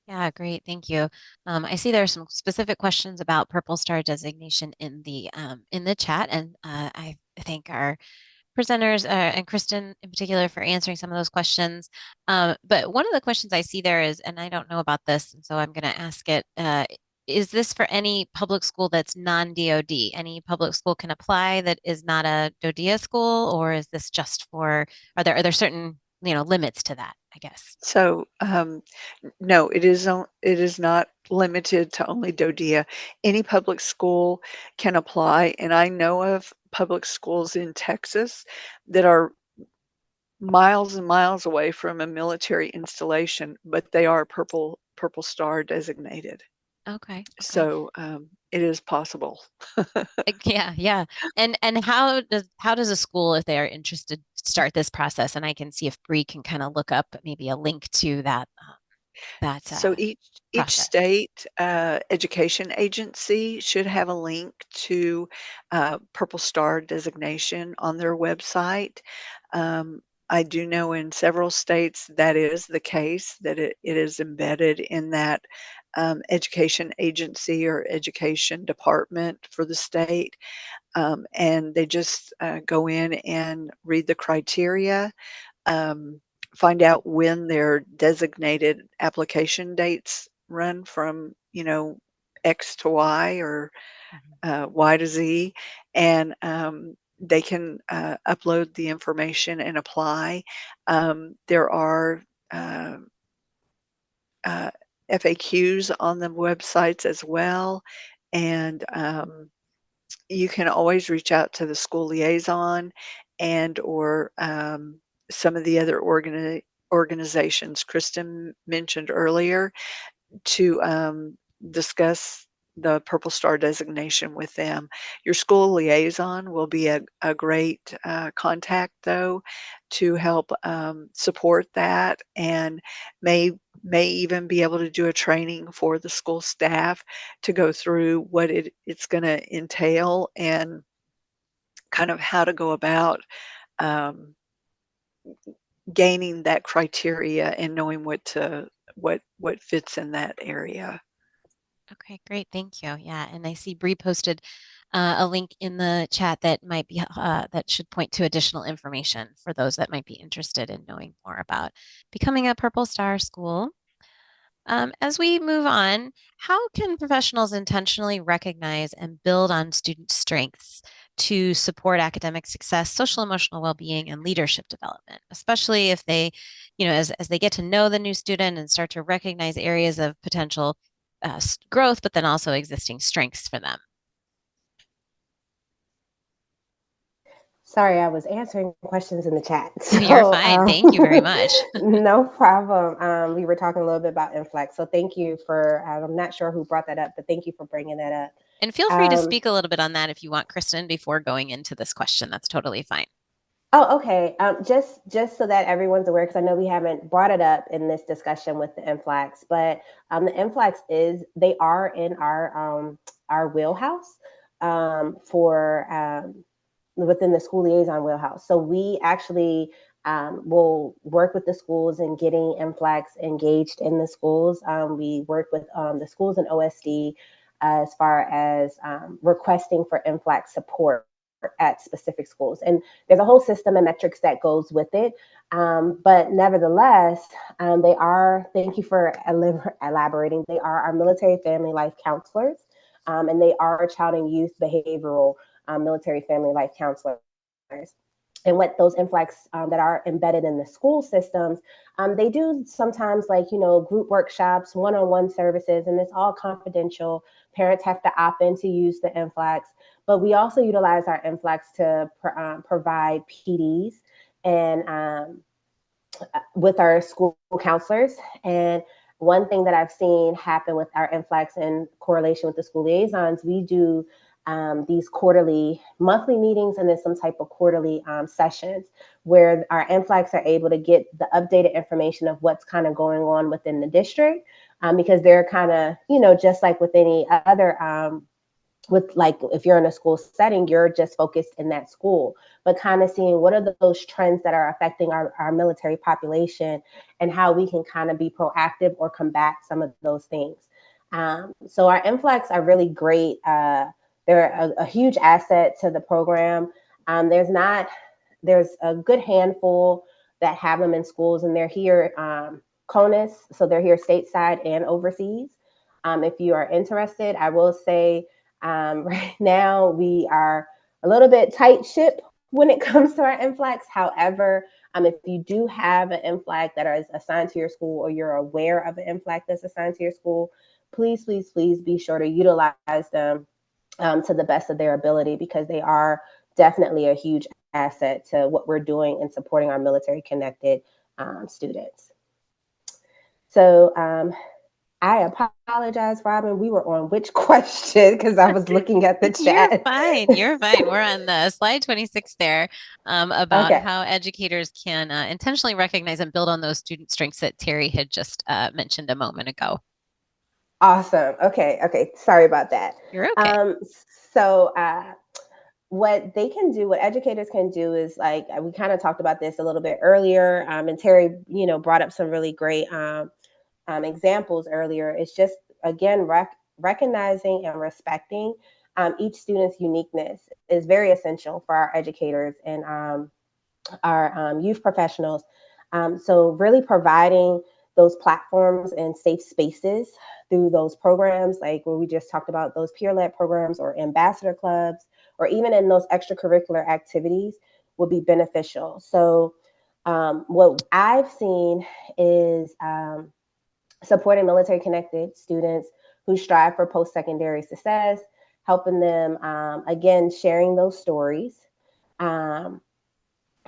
Yeah, great. Thank you. I see there are some specific questions about Purple Star designation in the chat, and I thank our presenters and Kristen in particular for answering some of those questions. But one of the questions I see there is, and I don't know about this, and so I'm going to ask it. Is this for any public school that's non-DoD? Any public school can apply that is not a DoDEA school, or is this just for, are there certain, limits to that, I guess? So, no, it is not limited to only DoDEA. Any public school can apply, and I know of public schools in Texas that are miles and miles away from a military installation, but they are Purple Star designated. Okay, okay. So, it is possible. Yeah, yeah. And how does a school, if they are interested, start this process? And I can see if Bree can kind of look up maybe a link to that So each process. state education agency should have a link to Purple Star designation on their website. Um, I do know in several states that is the case, that it is embedded in that education agency or education department for the state. And they just go in and read the criteria, um, find out when their designated application dates run from, X to Y or Mhm. Y to Z, and they can upload the information and apply. There are uh, uh, FAQs on the websites as well, and you can always reach out to the school liaison and or some of the other organizations Kristen mentioned earlier to discuss the Purple Star designation with them. Your school liaison will be a great contact, though, to help support that, and may may even be able to do a training for the school staff to go through what it's going to entail and kind of how to go about um, gaining that criteria and knowing what fits in that area. Okay, great. Thank you. Yeah, and I see Bree posted a link in the chat that might be that should point to additional information for those that might be interested in knowing more about becoming a Purple Star school. As we move on, how can professionals intentionally recognize and build on student strengths to support academic success, social emotional well-being, and leadership development, especially if they, as they get to know the new student and start to recognize areas of potential growth, but then also existing strengths for them? Sorry, I was answering questions in the chat. You're So fine. Thank you very much. no problem. We were talking a little bit about influx. So thank you for, I'm not sure who brought that up, but thank you for bringing that up. And feel free to Um, speak a little bit on that if you want, Kristen, before going into this question. That's totally fine. Oh, okay. Just so that everyone's aware, because I know we haven't brought it up in this discussion with the influx, but the influx is they are in our wheelhouse for within the school liaison wheelhouse. So we actually will work with the schools in getting influx engaged in the schools. We work with the schools and OSD as far as requesting for influx support at specific schools. And there's a whole system and metrics that goes with it. But nevertheless, they are, thank you for elaborating, they are our military family life counselors, and they are child and youth behavioral military family life counselors. and what those influx that are embedded in the school systems, they do sometimes, like, group workshops, one-on-one services, and it's all confidential. Parents have to opt in to use the influx, but we also utilize our influx to provide PDs and with our school counselors. And one thing that I've seen happen with our influx in correlation with the school liaisons, we do these quarterly, monthly meetings, and then some type of quarterly sessions where our influx are able to get the updated information of what's kind of going on within the district, because they're kind of, just like with any other with, like, if you're in a school setting, you're just focused in that school, but kind of seeing what are those trends that are affecting our military population and how we can kind of be proactive or combat some of those things. So our influx are really great. They're a huge asset to the program. There's a good handful that have them in schools, and they're here CONUS, so they're here stateside and overseas. If you are interested, I will say right now, we are a little bit tight ship when it comes to our influx. However, if you do have an influx that is assigned to your school, or you're aware of an influx that's assigned to your school, please, please, please be sure to utilize them to the best of their ability, because they are definitely a huge asset to what we're doing in supporting our military connected students. So I apologize, Robin. We were on which question? Because I was looking at the You're chat. fine. You're fine. We're on the slide 26 there, about Okay, how educators can intentionally recognize and build on those student strengths that Terry had just mentioned a moment ago. awesome. Okay. Sorry about that. You're okay. Um, so, what they can do, what educators can do, is, like, we kind of talked about this a little bit earlier, and Terry, brought up some really great examples earlier. It's just, again, recognizing and respecting each student's uniqueness is very essential for our educators and our youth professionals. So, really providing those platforms and safe spaces through those programs, like when we just talked about those peer led programs or ambassador clubs, or even in those extracurricular activities, would be beneficial. So, what I've seen is supporting military connected students who strive for post secondary success, helping them, again, sharing those stories. Um,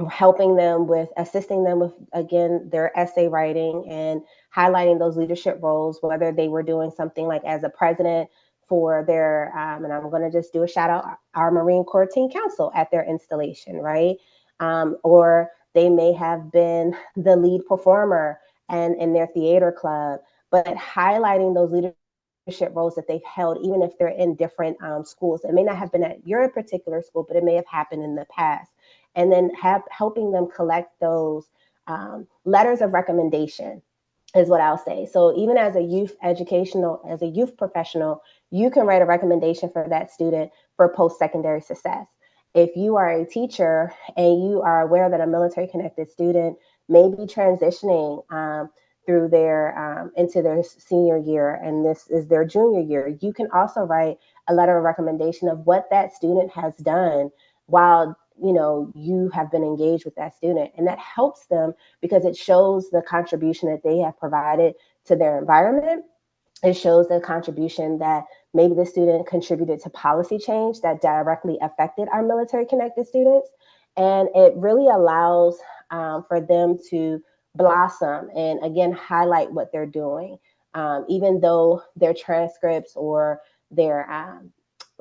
Helping them with, assisting them with, again, their essay writing and highlighting those leadership roles, whether they were doing something like as a president for their, and I'm going to just do a shout out, our Marine Corps Teen Council at their installation, right? Or they may have been the lead performer and in their theater club, but highlighting those leadership roles that they've held, even if they're in different schools. It may not have been at your particular school, but it may have happened in the past. And then helping them collect those letters of recommendation is what I'll say. So even as a as a youth professional, you can write a recommendation for that student for post-secondary success. If you are a teacher and you are aware that a military connected student may be transitioning through their into their senior year, and this is their junior year, you can also write a letter of recommendation of what that student has done while you have been engaged with that student, and that helps them because it shows the contribution that they have provided to their environment. It shows the contribution that maybe the student contributed to policy change that directly affected our military connected students. And it really allows for them to blossom and, again, highlight what they're doing, even though their transcripts or their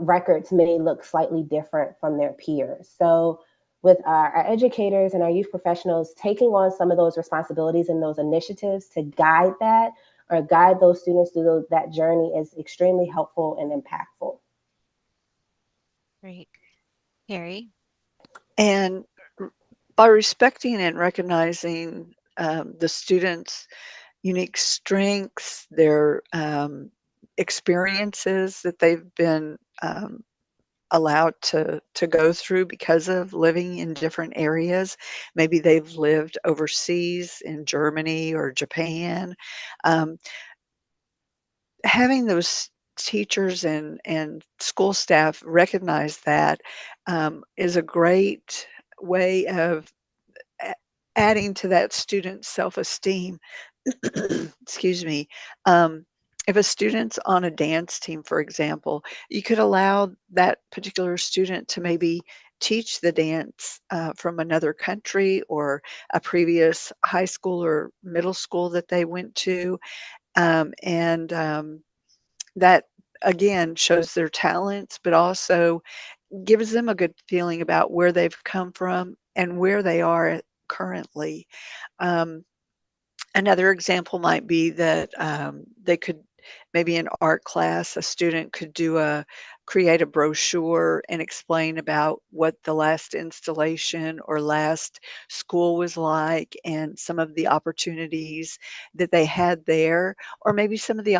records may look slightly different from their peers. So, with our educators and our youth professionals taking on some of those responsibilities and those initiatives to guide that, or guide those students through that journey, is extremely helpful and impactful. Great. Terry? And by respecting and recognizing the students' unique strengths, their experiences that they've been allowed to go through because of living in different areas. Maybe they've lived overseas in Germany or Japan. Um, Having those teachers and school staff recognize that is a great way of adding to that student's self-esteem. Excuse me. Um, if a student's on a dance team, for example, you could allow that particular student to maybe teach the dance from another country or a previous high school or middle school that they went to. And that, again, shows their talents, but also gives them a good feeling about where they've come from and where they are currently. Um, Another example might be that they could maybe in art class, a student could create a brochure and explain about what the last installation or last school was like and some of the opportunities that they had there, or maybe some of the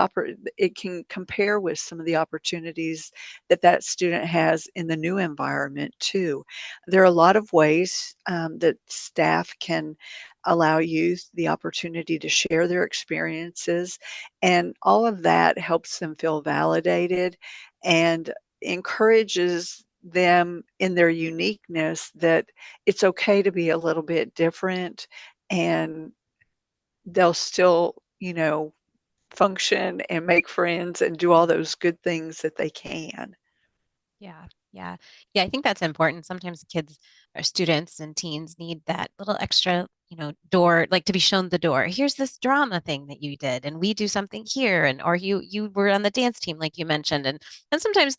it can compare with some of the opportunities that that student has in the new environment too. There are a lot of ways that staff can allow youth the opportunity to share their experiences. And all of that helps them feel validated and encourages them in their uniqueness that it's okay to be a little bit different and they'll still, function and make friends and do all those good things that they can. Yeah, yeah. Yeah, I think that's important. Sometimes kids or students and teens need that little extra, door, like to be shown the door. Here's this drama thing that you did, and we do something here, and or you were on the dance team, like you mentioned, and sometimes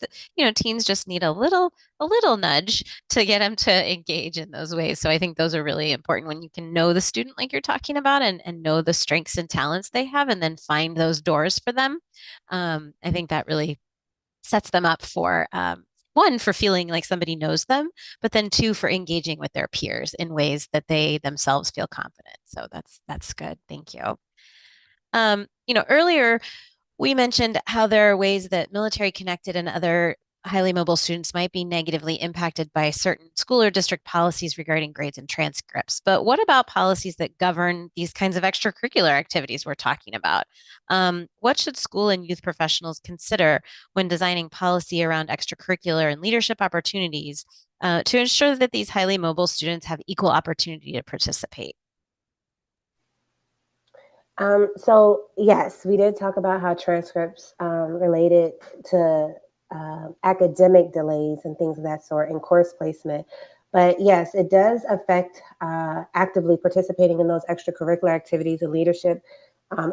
teens just need a little nudge to get them to engage in those ways. So I think those are really important when you can know the student, like you're talking about, and know the strengths and talents they have, and then find those doors for them. I think that really sets them up for one, for feeling like somebody knows them, but then two, for engaging with their peers in ways that they themselves feel confident. So that's good. Thank you. Earlier we mentioned how there are ways that military connected and other highly mobile students might be negatively impacted by certain school or district policies regarding grades and transcripts. But what about policies that govern these kinds of extracurricular activities we're talking about? What should school and youth professionals consider when designing policy around extracurricular and leadership opportunities to ensure that these highly mobile students have equal opportunity to participate? So yes, we did talk about how transcripts related to academic delays and things of that sort in course placement. But yes, it does affect actively participating in those extracurricular activities and leadership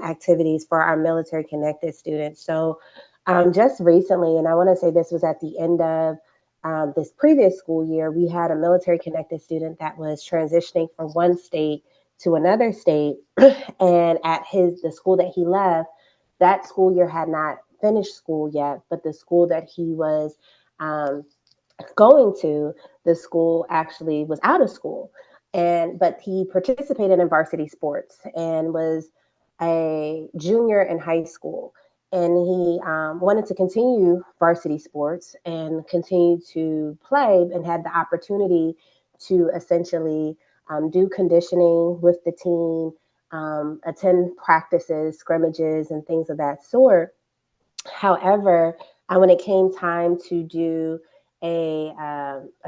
activities for our military connected students. So just recently, and I want to say this was at the end of this previous school year, we had a military connected student that was transitioning from one state to another state. And at the school that he left, that school year had not finished school yet, but the school that he was um, going to, the school actually was out of school. But he participated in varsity sports and was a junior in high school. And he wanted to continue varsity sports and continue to play, and had the opportunity to essentially do conditioning with the team, attend practices, scrimmages, and things of that sort. However, when it came time to do a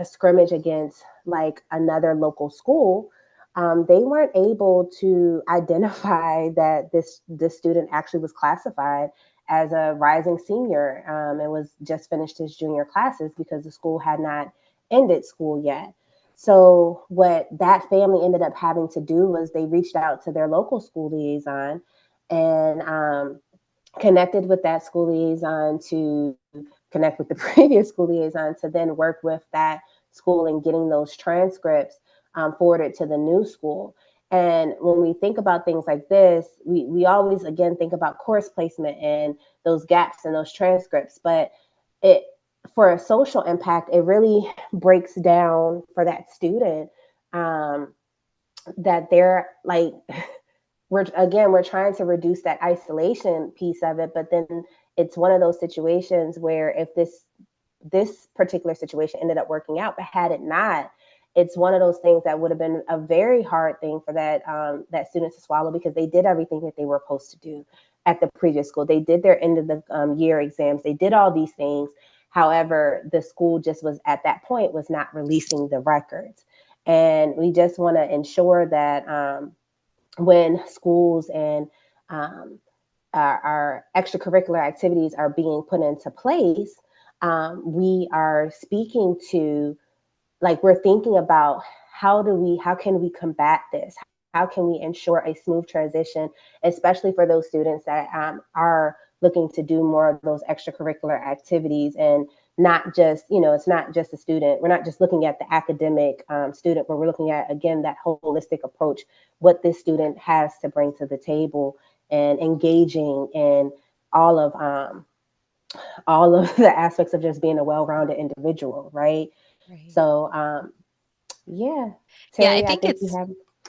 scrimmage against like another local school, they weren't able to identify that this student actually was classified as a rising senior and was just finished his junior classes because the school had not ended school yet. So what that family ended up having to do was they reached out to their local school liaison and connected with that school liaison to connect with the previous school liaison to then work with that school in getting those transcripts forwarded to the new school. And when we think about things like this, we always again think about course placement and those gaps in those transcripts. But it for a social impact, it really breaks down for that student um, that they're like we're trying to reduce that isolation piece of it, but then it's one of those situations where if this particular situation ended up working out, but had it not, it's one of those things that would have been a very hard thing for that student to swallow, because they did everything that they were supposed to do at the previous school. They did their end of the year exams. They did all these things. However, the school just was at that point was not releasing the records. And we just want to ensure that when schools and um, our extracurricular activities are being put into place, we are speaking to, like, we're thinking about how can we combat this? How can we ensure a smooth transition, especially for those students that are looking to do more of those extracurricular activities, and not just, it's not just a student. We're not just looking at the academic student, but we're looking at, again, that holistic approach, what this student has to bring to the table, and engaging in all of all of the aspects of just being a well-rounded individual, right? Right. So yeah, Yeah, I Terry, I think think you it's have.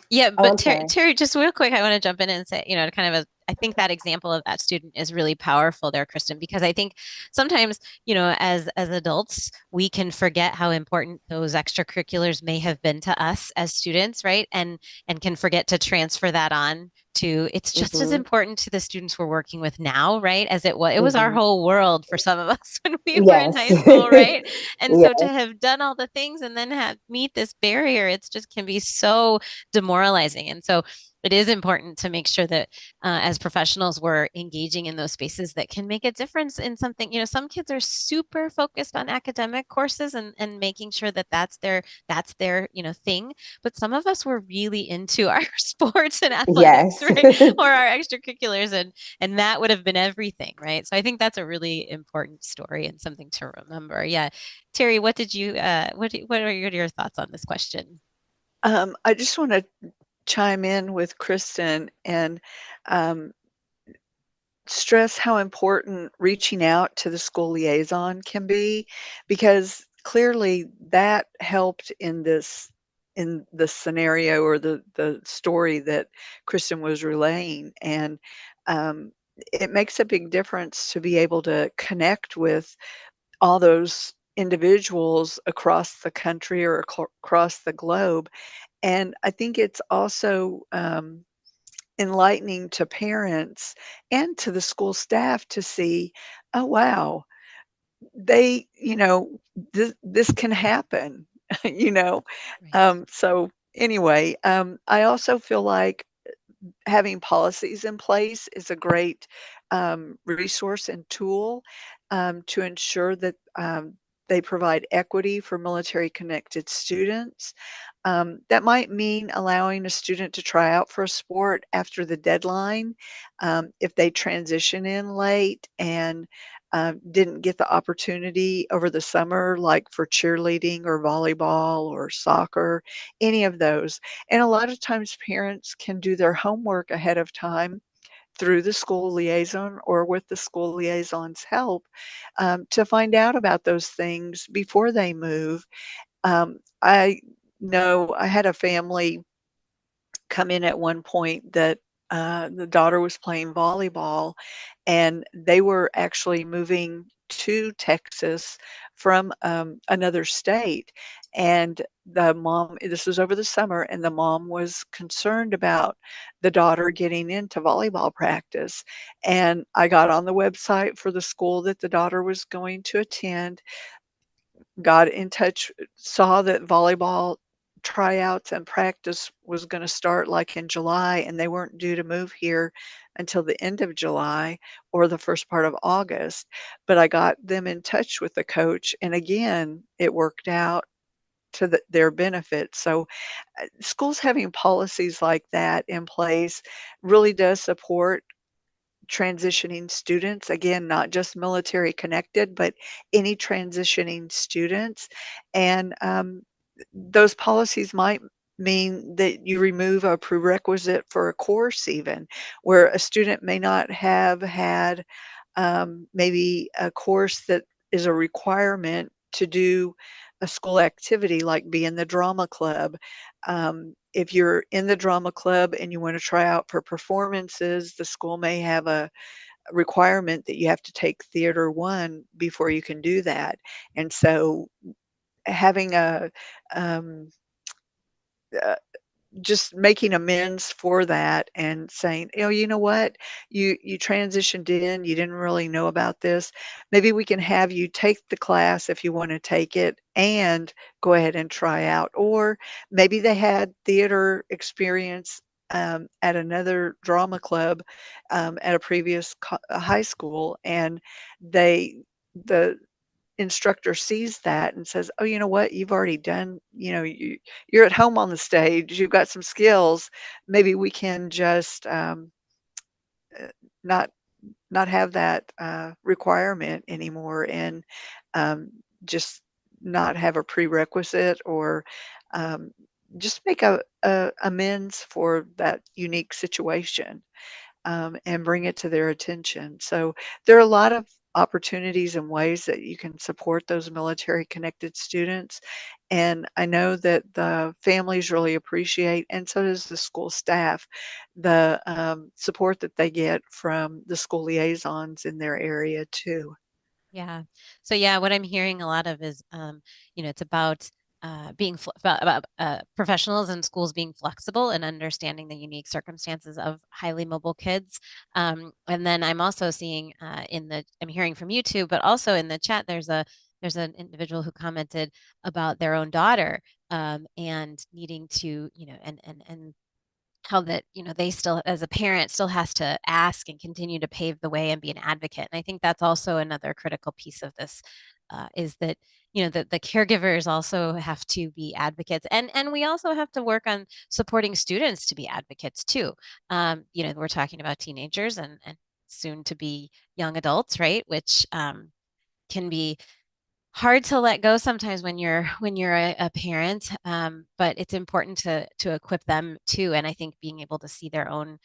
Yeah, Oh, but I'm sorry. Terry, just real quick, I want to jump in and say, to kind of I think that example of that student is really powerful there, Kristen, because I think sometimes, as adults, we can forget how important those extracurriculars may have been to us as students, right? And can forget to transfer that on to it's just as Mm-hmm. important to the students we're working with now, right? As it was our Mm-hmm. whole world for some of us when we were in Yes. high school, right? And so to Yes. have done all the things and then have meet this barrier, it's just can be so demoralizing. And so it is important to make sure that as professionals, we're engaging in those spaces that can make a difference in something. Some kids are super focused on academic courses and making sure that that's their thing. But some of us were really into our sports and athletics, Yes. right? Or our extracurriculars, and that would have been everything, right? So I think that's a really important story and something to remember. Yeah. Terry, what are your thoughts on this question? I just want to chime in with Kristen and um, stress how important reaching out to the school liaison can be, because clearly that helped in the scenario or the story that Kristen was relaying. And um, it makes a big difference to be able to connect with all those individuals across the country or across the globe. And I think it's also enlightening to parents and to the school staff to see, oh, wow, they, this can happen, you know. Right. So anyway, I also feel like having policies in place is a great resource and tool to ensure that they provide equity for military connected students. That might mean allowing a student to try out for a sport after the deadline if they transition in late and didn't get the opportunity over the summer, like for cheerleading or volleyball or soccer, any of those. And a lot of times parents can do their homework ahead of time through the school liaison or with the school liaison's help to find out about those things before they move. I know I had a family come in at one point that the daughter was playing volleyball and they were actually moving to Texas from another state. And the mom, this was over the summer, and the mom was concerned about the daughter getting into volleyball practice. And I got on the website for the school that the daughter was going to attend, got in touch, saw that volleyball tryouts and practice was going to start like in July, and they weren't due to move here until the end of July or the first part of August. But I got them in touch with the coach, and again, it worked out to their benefit. So, schools having policies like that in place really does support transitioning students, again, not just military connected, but any transitioning students. And those policies might mean that you remove a prerequisite for a course, even where a student may not have had maybe a course that is a requirement to do a school activity like be in the drama club. If you're in the drama club and you want to try out for performances, the school may have a requirement that you have to take Theater 1 before you can do that. And so having um, just making amends for that and saying, "Oh, you know what? You transitioned in, you didn't really know about this. Maybe we can have you take the class if you wanna take it and go ahead and try out." Or maybe they had theater experience, at another drama club, at a previous high school, and the instructor sees that and says, "Oh, you know what? You've already done, you're at home on the stage. You've got some skills. Maybe we can just uh, not not have that requirement anymore, and um, just not have a prerequisite, or um, just make a amends for that unique situation." And bring it to their attention. So there are a lot of opportunities and ways that you can support those military connected students. And I know that the families really appreciate, and so does the school staff, the support that they get from the school liaisons in their area too. Yeah. So yeah, what I'm hearing a lot of is, it's about being about professionals and schools being flexible and understanding the unique circumstances of highly mobile kids. And then I'm also seeing I'm hearing from you too, but also in the chat, there's an individual who commented about their own daughter and needing to, and how that they still as a parent still has to ask and continue to pave the way and be an advocate. And I think that's also another critical piece of this is that the caregivers also have to be advocates, and we also have to work on supporting students to be advocates too. We're talking about teenagers and soon to be young adults, right, which can be hard to let go sometimes when you're a parent, but it's important to equip them too. And I think being able to see their own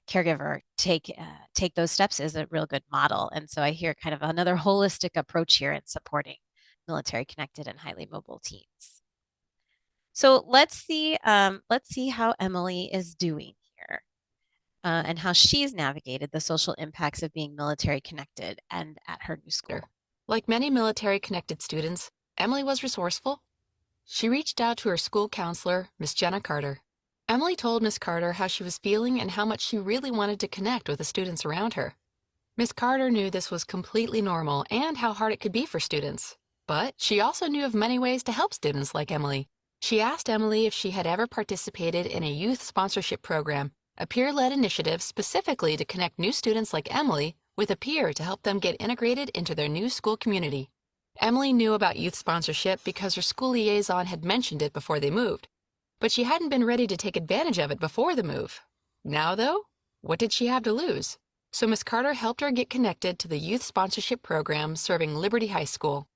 caregiver take those steps is a real good model. And so I hear kind of another holistic approach here in supporting military connected and highly mobile teens. So let's see how Emily is doing here. And how she's navigated the social impacts of being military connected and at her new school. Like many military connected students, Emily was resourceful. She reached out to her school counselor, Miss Jenna Carter. Emily told Miss Carter how she was feeling and how much she really wanted to connect with the students around her. Miss Carter knew this was completely normal and how hard it could be for students. But she also knew of many ways to help students like Emily. She asked Emily if she had ever participated in a youth sponsorship program, a peer-led initiative specifically to connect new students like Emily with a peer to help them get integrated into their new school community. Emily knew about youth sponsorship because her school liaison had mentioned it before they moved, but she hadn't been ready to take advantage of it before the move. Now, though, what did she have to lose? So Miss Carter helped her get connected to the youth sponsorship program serving Liberty High School.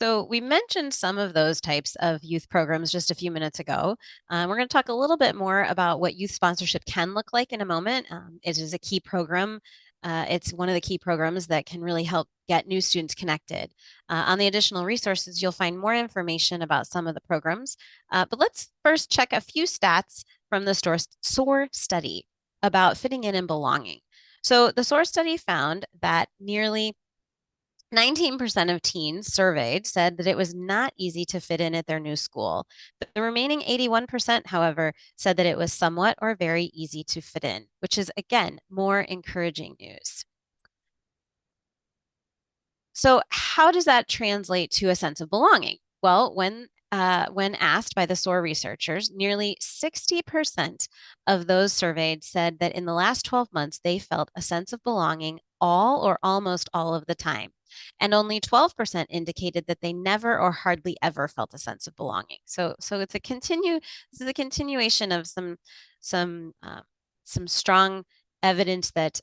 So we mentioned some of those types of youth programs just a few minutes ago. We're going to talk a little bit more about what youth sponsorship can look like in a moment. It is a key program. It's one of the key programs that can really help get new students connected. On the additional resources, you'll find more information about some of the programs. But let's first check a few stats from the SOAR study about fitting in and belonging. So the SOAR study found that nearly 19% of teens surveyed said that it was not easy to fit in at their new school. But the remaining 81%, however, said that it was somewhat or very easy to fit in, which is, again, more encouraging news. So, how does that translate to a sense of belonging? Well, when asked by the SOAR researchers, nearly 60% of those surveyed said that in the last 12 months, they felt a sense of belonging all or almost all of the time. And only 12% indicated that they never or hardly ever felt a sense of belonging. So this is a continuation of some some strong evidence that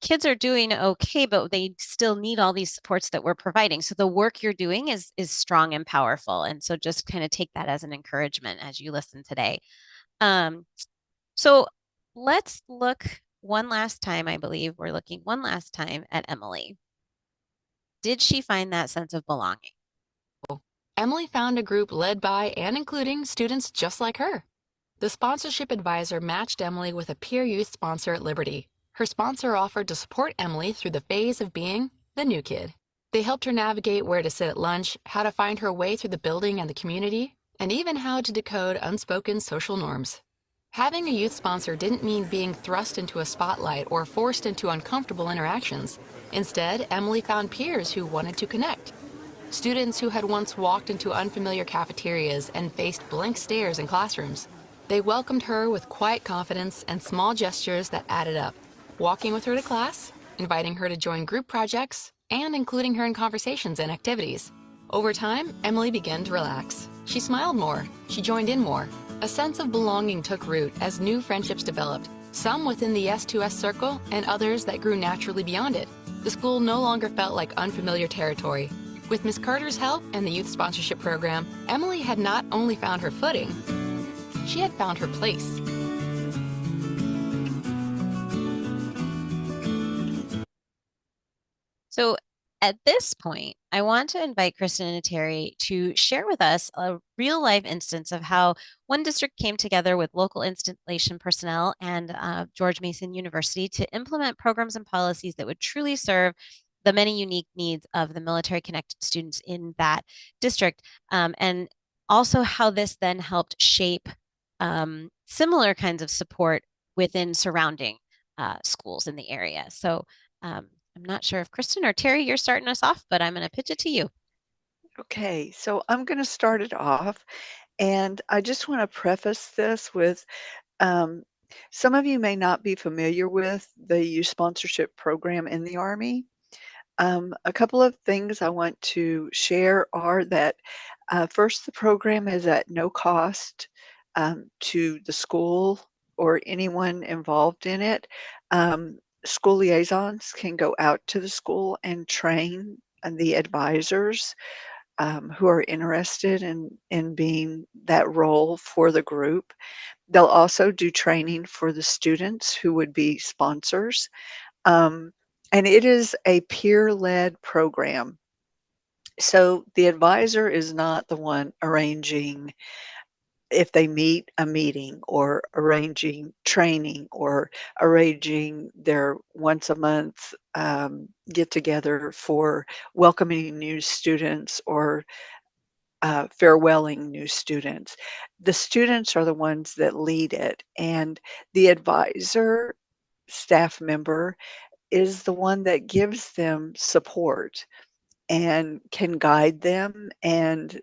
kids are doing okay, but they still need all these supports that we're providing. So the work you're doing is strong and powerful. And so just kind of take that as an encouragement as you listen today. Um, so let's look one last time. I believe we're looking one last time at Emily. Did she find that sense of belonging? Emily found a group led by and including students just like her. The sponsorship advisor matched Emily with a peer youth sponsor at Liberty. Her sponsor offered to support Emily through the phase of being the new kid. They helped her navigate where to sit at lunch, how to find her way through the building and the community, and even how to decode unspoken social norms. Having a youth sponsor didn't mean being thrust into a spotlight or forced into uncomfortable interactions. Instead, Emily found peers who wanted to connect. Students who had once walked into unfamiliar cafeterias and faced blank stares in classrooms. They welcomed her with quiet confidence and small gestures that added up, walking with her to class, inviting her to join group projects, and including her in conversations and activities. Over time, Emily began to relax. She smiled more. She joined in more. A sense of belonging took root as new friendships developed, some within the S2S circle and others that grew naturally beyond it. The school no longer felt like unfamiliar territory. With Ms. Carter's help and the youth sponsorship program, Emily had not only found her footing, she had found her place. So at this point, I want to invite Kristen and Terry to share with us a real life instance of how one district came together with local installation personnel and George Mason University to implement programs and policies that would truly serve the many unique needs of the military connected students in that district. And also how this then helped shape similar kinds of support within surrounding schools in the area. So I'm not sure if Kristen or Terry, you're starting us off, but I'm going to pitch it to you. Okay, so I'm going to start it off. And I just want to preface this with um, some of you may not be familiar with the youth sponsorship program in the Army. A couple of things I want to share are that first, the program is at no cost to the school or anyone involved in it. Um, School liaisons can go out to the school and train the advisors who are interested in being that role for the group. They'll also do training for the students who would be sponsors. Um, and it is a peer-led program. So the advisor is not the one arranging if they meet a meeting or arranging training or arranging their once a month get together for welcoming new students or farewelling new students. The students are the ones that lead it, and the advisor staff member is the one that gives them support and can guide them and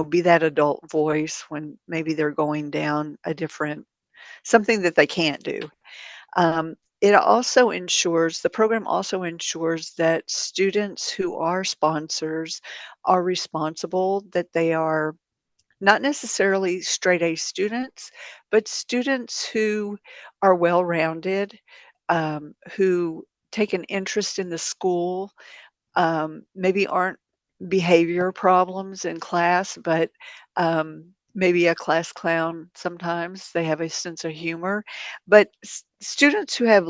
be that adult voice when maybe they're going down a different something that they can't do. It also ensures the program also ensures that students who are sponsors are responsible, that they are not necessarily straight A students, but students who are well-rounded, who take an interest in the school, maybe aren't behavior problems in class, but maybe a class clown sometimes. They have a sense of humor. But students who have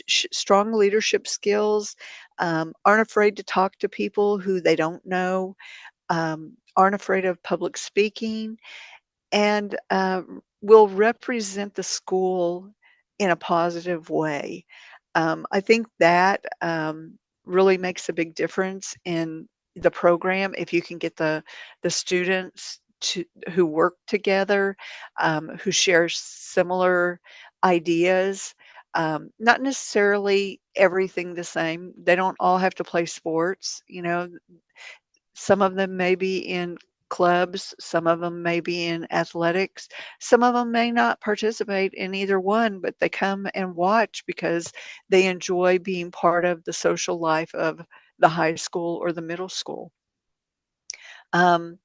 strong leadership skills, aren't afraid to talk to people who they don't know, aren't afraid of public speaking, and will represent the school in a positive way. I think that really makes a big difference in the program if you can get the students who work together, who share similar ideas. Not necessarily everything the same. They don't all have to play sports. Some of them may be in clubs, some of them may be in athletics, some of them may not participate in either one, but they come and watch because they enjoy being part of the social life of the high school or the middle school. Um,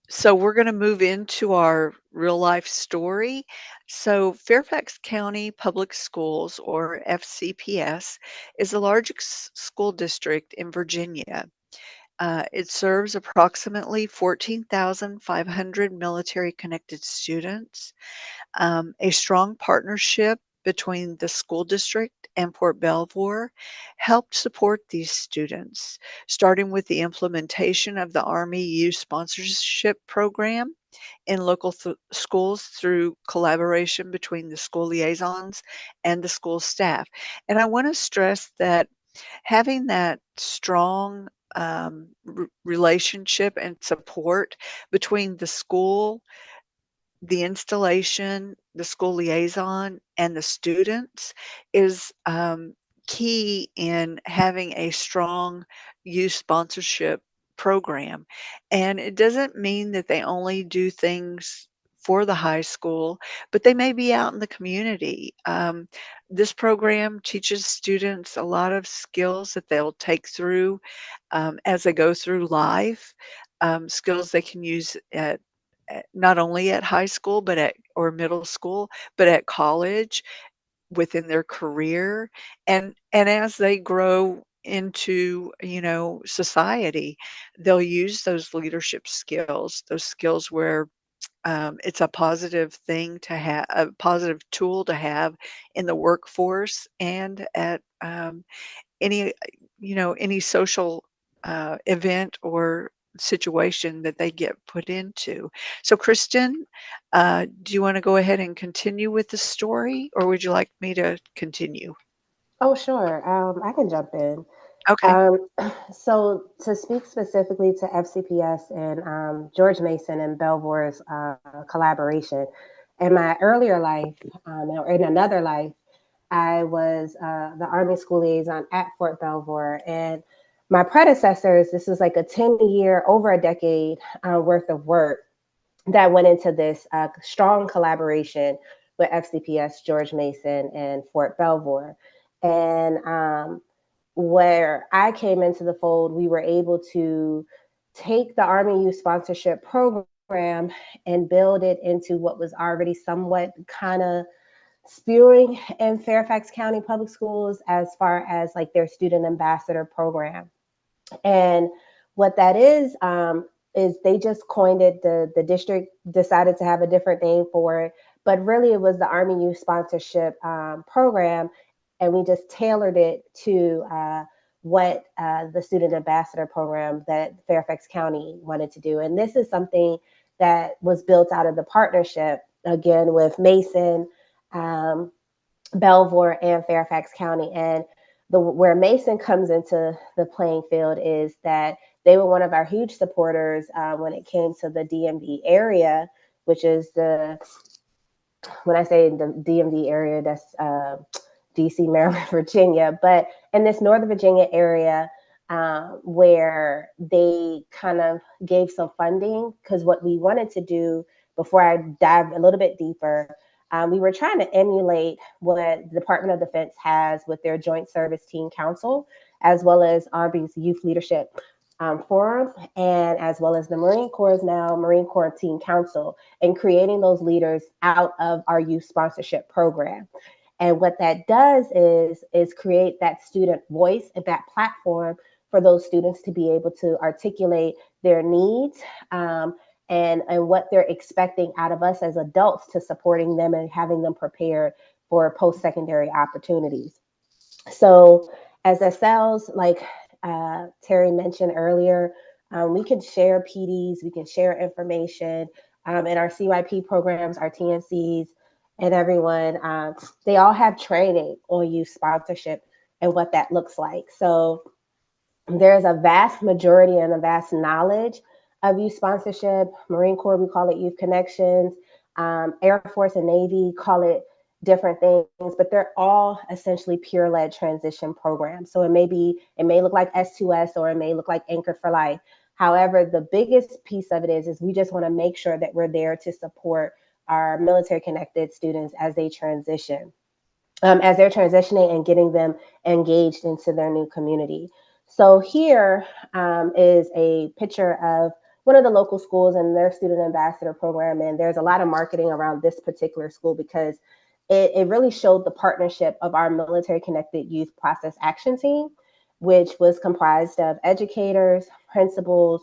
so we're going to move into our real life story. So Fairfax County Public Schools, or FCPS, is the largest school district in Virginia. It serves approximately 14,500 military-connected students. A strong partnership between the school district and Port Belvoir helped support these students, starting with the implementation of the Army Youth Sponsorship Program in local schools through collaboration between the school liaisons and the school staff. And I want to stress that having that strong relationship and support between the school, the installation, the school liaison, and the students is key in having a strong youth sponsorship program. And it doesn't mean that they only do things for the high school, but they may be out in the community. This program teaches students a lot of skills that they'll take through as they go through life, skills they can use not only at high school, but at or middle school, but at college, within their career, and as they grow into, society, they'll use those leadership skills, those skills where, it's a positive thing to have, a positive tool to have in the workforce and at, any, any social, event or situation that they get put into. So, Kristen, do you wanna go ahead and continue with the story, or would you like me to continue? Oh, sure. I can jump in. Okay. Um, so to speak specifically to FCPS and George Mason and Belvoir's collaboration, in my earlier life, or in another life, I was the Army School Liaison at Fort Belvoir. And my predecessors, this was like a 10-year, over a decade worth of work that went into this strong collaboration with FCPS, George Mason, and Fort Belvoir. And where I came into the fold, we were able to take the Army Youth Sponsorship Program and build it into what was already somewhat kind of spewing in Fairfax County Public Schools as far as like their student ambassador program. And what that is they just coined it. The district decided to have a different name for it, but really it was the Army Youth Sponsorship Program, and we just tailored it to what the Student Ambassador Program that Fairfax County wanted to do. And this is something that was built out of the partnership again with Mason. Um, Belvoir and Fairfax County. And the where Mason comes into the playing field is that they were one of our huge supporters when it came to the DMV area, which is the when I say the DMV area, that's DC, Maryland, Virginia, but in this Northern Virginia area where they kind of gave some funding because what we wanted to do before I dive a little bit deeper, we were trying to emulate what the Department of Defense has with their Joint Service Team Council, as well as Army's Youth Leadership Forum, and as well as the Marine Corps now Marine Corps Team Council, and creating those leaders out of our youth sponsorship program. And what that does is create that student voice and that platform for those students to be able to articulate their needs and what they're expecting out of us as adults to supporting them and having them prepared for post-secondary opportunities. So as SLs, like Terry mentioned earlier, we can share PDs, we can share information in our CYP programs, our TNCs, and everyone. They all have training on youth sponsorship and what that looks like. So there's a vast majority and a vast knowledge of youth sponsorship. Marine Corps, we call it Youth Connections. Air Force and Navy call it different things, but they're all essentially peer-led transition programs. So it may look like S2S or it may look like Anchored for Life. However, the biggest piece of it is we just want to make sure that we're there to support our military connected students as they transition, as they're transitioning and getting them engaged into their new community. So here is a picture of one of the local schools and their student ambassador program. And there's a lot of marketing around this particular school because it really showed the partnership of our military connected youth process action team, which was comprised of educators, principals,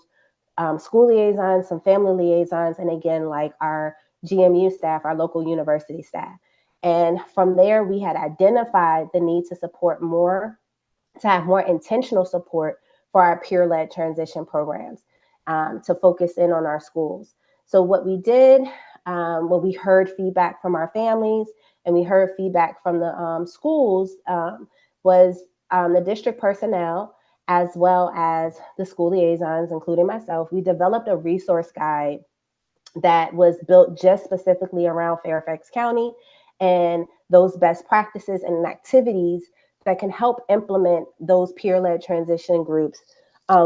school liaisons, some family liaisons, and again, like our GMU staff, our local university staff. And from there, we had identified the need to support more, to have more intentional support for our peer led transition programs, to focus in on our schools. So, what we did when we heard feedback from our families and we heard feedback from the schools was the district personnel, as well as the school liaisons, including myself, we developed a resource guide that was built just specifically around Fairfax County and those best practices and activities that can help implement those peer-led transition groups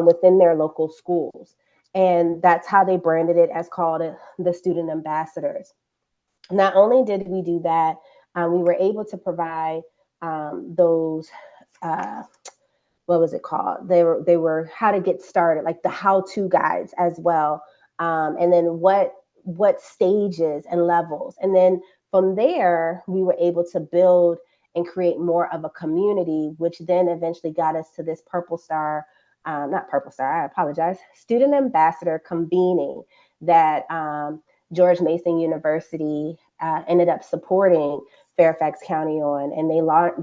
within their local schools. And that's how they branded it as called the student ambassadors. Not only did we do that, we were able to provide those uh, what was it called? They were how to get started, like the how-to guides as well, and then what stages and levels, and then from there we were able to build and create more of a community, which then eventually got us to this Purple Star, not Purple Star, I apologize, Student Ambassador convening that George Mason University ended up supporting Fairfax County on, and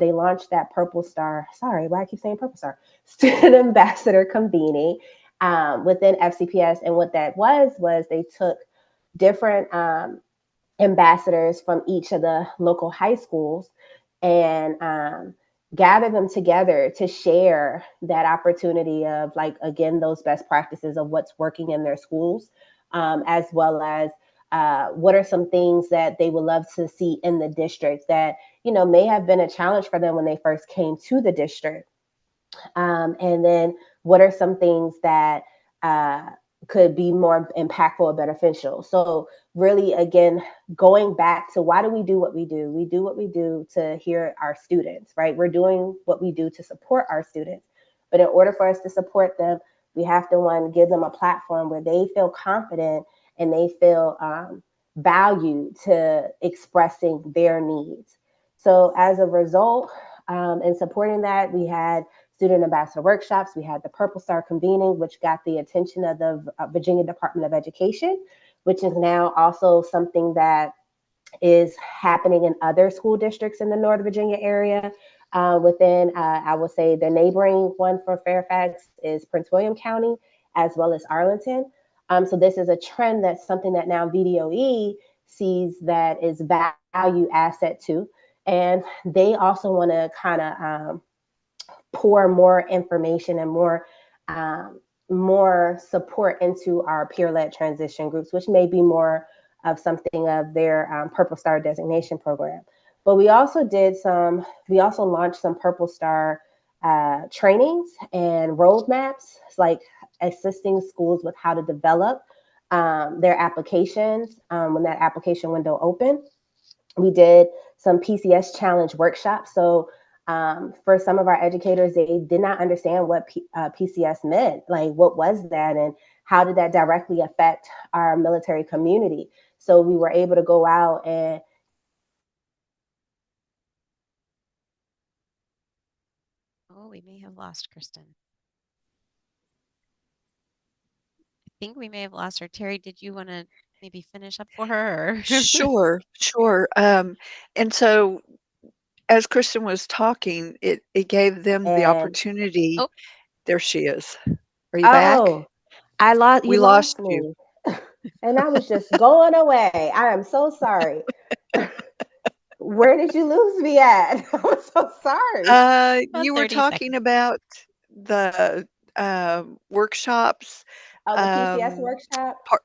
they launched that Purple Star. Sorry, why I keep saying Purple Star? Student Ambassador convening within FCPS, and what that was they took different ambassadors from each of the local high schools and gather them together to share that opportunity of, like, again, those best practices of what's working in their schools, as well as what are some things that they would love to see in the district that, may have been a challenge for them when they first came to the district. And then what are some things that uh, could be more impactful or beneficial? So, really, again, going back to why do we do what we do? We do what we do to hear our students, right? We're doing what we do to support our students. But in order for us to support them, we have to, one, give them a platform where they feel confident and they feel valued to expressing their needs. So, as a result, in supporting that, we had student ambassador workshops. We had the Purple Star convening, which got the attention of the Virginia Department of Education, which is now also something that is happening in other school districts in the Northern Virginia area. I will say the neighboring one for Fairfax is Prince William County, as well as Arlington. So this is a trend, that's something that now VDOE sees that is value asset too. And they also want to kind of pour more information and um, more support into our peer-led transition groups, which may be more of something of their Purple Star designation program. But we also launched some Purple Star trainings and roadmaps, like assisting schools with how to develop their applications when that application window opened. We did some PCS challenge workshops. So for some of our educators, they did not understand what PCS meant. Like, what was that, and how did that directly affect our military community? So we were able to go out and Oh, we may have lost Kristen. I think we may have lost her. Terry, did you want to maybe finish up for her? Or Sure, sure. And so as Kristen was talking, it gave them the and opportunity. oh, There she is. Are you back? oh, I lost We you lost lost you. me, and I was just going away. I am so sorry. Where did you lose me at? I'm so sorry. about You were 30 talking seconds. about the, workshops, Oh, the PCS um, workshop. par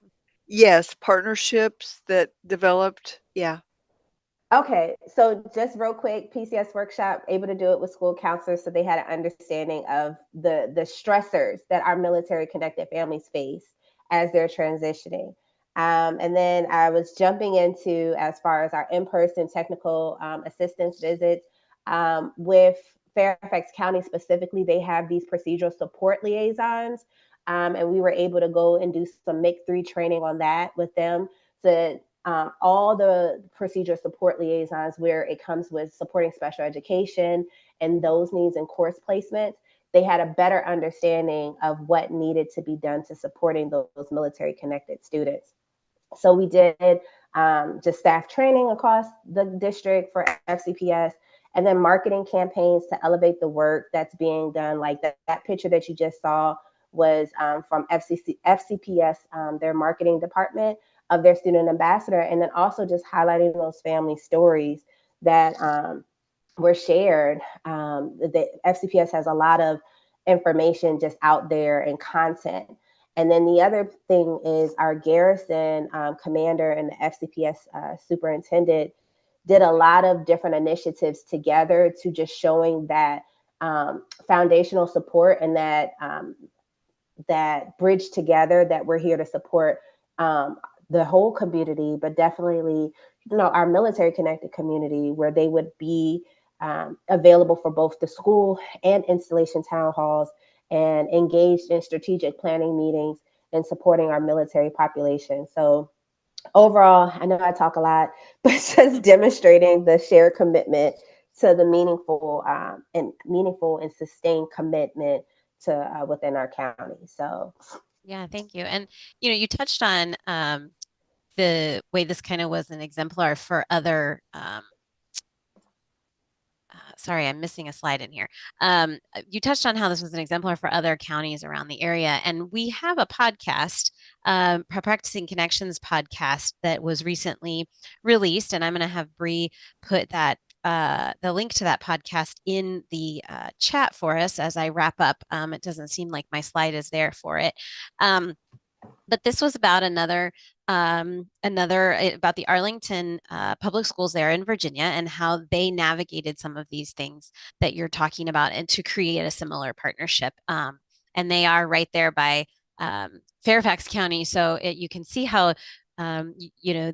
yes, partnerships that developed. Yeah. Okay, so just real quick, PCS workshop, able to do it with school counselors, so they had an understanding of the stressors that our military connected families face as they're transitioning. And then I was jumping into, as far as our in-person technical assistance visits with Fairfax County specifically, they have these procedural support liaisons, and we were able to go and do some make-3 training on that with them to all the procedure support liaisons, where it comes with supporting special education and those needs and course placements, they had a better understanding of what needed to be done to supporting those military connected students. So we did just staff training across the district for FCPS, and then marketing campaigns to elevate the work that's being done. Like that picture that you just saw was from FCPS, their marketing department, of their student ambassador, and then also just highlighting those family stories that were shared. The FCPS has a lot of information just out there and content. And then the other thing is our garrison commander and the FCPS superintendent did a lot of different initiatives together to just showing that foundational support and that bridge together, that we're here to support the whole community, but definitely, our military connected community, where they would be available for both the school and installation town halls, and engaged in strategic planning meetings and supporting our military population. So overall, I know I talk a lot, but just demonstrating the shared commitment to the meaningful and sustained commitment to within our county. So Yeah, thank you. And you touched on the way this kind of was an exemplar for other sorry, I'm missing a slide in here. You touched on how this was an exemplar for other counties around the area, and we have a podcast, Practicing Connections podcast, that was recently released, and I'm going to have Bree put that the link to that podcast in the chat for us as I wrap up. It doesn't seem like my slide is there for it. But this was about another about the Arlington public schools there in Virginia, and how they navigated some of these things that you're talking about, and to create a similar partnership. And they are right there by Fairfax County, so you can see how you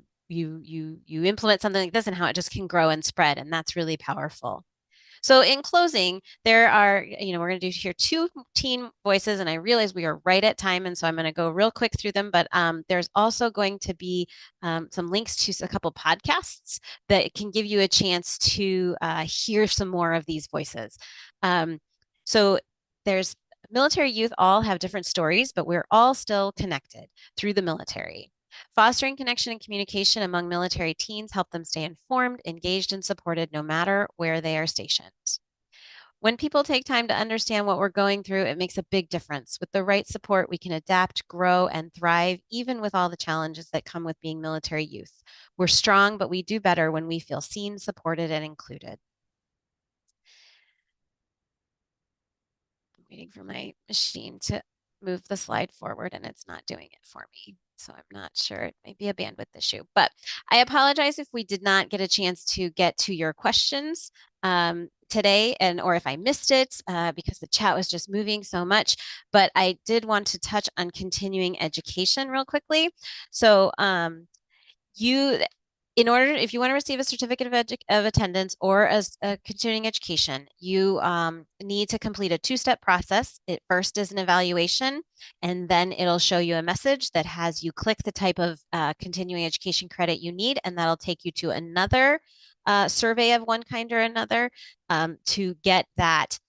implement something like this and how it just can grow and spread, and that's really powerful. So in closing, there are, we're going to do here two teen voices, and I realize we are right at time, and so I'm going to go real quick through them. But there's also going to be some links to a couple podcasts that can give you a chance to hear some more of these voices. So there's military youth all have different stories, but we're all still connected through the military. Fostering connection and communication among military teens help them stay informed, engaged, and supported no matter where they are stationed. When people take time to understand what we're going through, it makes a big difference. With the right support, we can adapt, grow, and thrive, even with all the challenges that come with being military youth. We're strong, but we do better when we feel seen, supported, and included. I'm waiting for my machine to move the slide forward, and it's not doing it for me. So I'm not sure. It may be a bandwidth issue, but I apologize if we did not get a chance to get to your questions today, or if I missed it because the chat was just moving so much. But I did want to touch on continuing education real quickly. So you if you want to receive a certificate of attendance or a continuing education, you need to complete a two-step process. It first is an evaluation, and then it'll show you a message that has you click the type of continuing education credit you need, and that'll take you to another survey of one kind or another to get that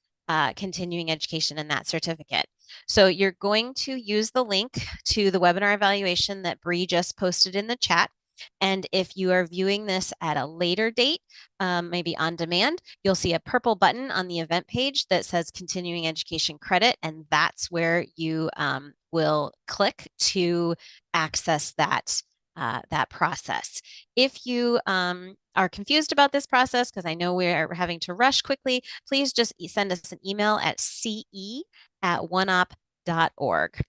continuing education and that certificate. So you're going to use the link to the webinar evaluation that Bree just posted in the chat. And if you are viewing this at a later date, maybe on demand, you'll see a purple button on the event page that says continuing education credit, and that's where you will click to access that process. If you are confused about this process, because I know we're having to rush quickly, please just send us an email at ce@oneop.org.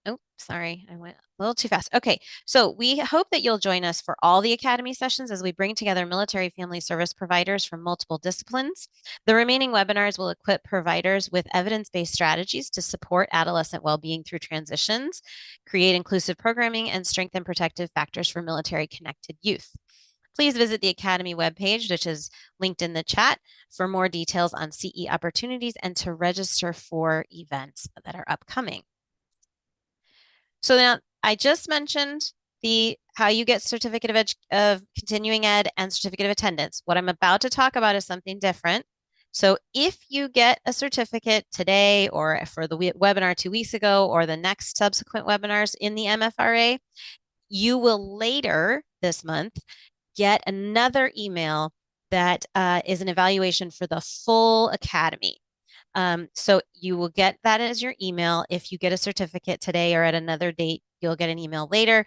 Oh, sorry, I went a little too fast. Okay, so we hope that you'll join us for all the Academy sessions as we bring together military family service providers from multiple disciplines. The remaining webinars will equip providers with evidence-based strategies to support adolescent well-being through transitions, create inclusive programming, and strengthen protective factors for military-connected youth. Please visit the Academy webpage, which is linked in the chat, for more details on CE opportunities and to register for events that are upcoming. So now I just mentioned how you get certificate of continuing ed and certificate of attendance. What I'm about to talk about is something different. So if you get a certificate today, or for the webinar 2 weeks ago, or the next subsequent webinars in the MFRA, you will later this month get another email that is an evaluation for the full academy. So you will get that as your email. If you get a certificate today or at another date, you'll get an email later.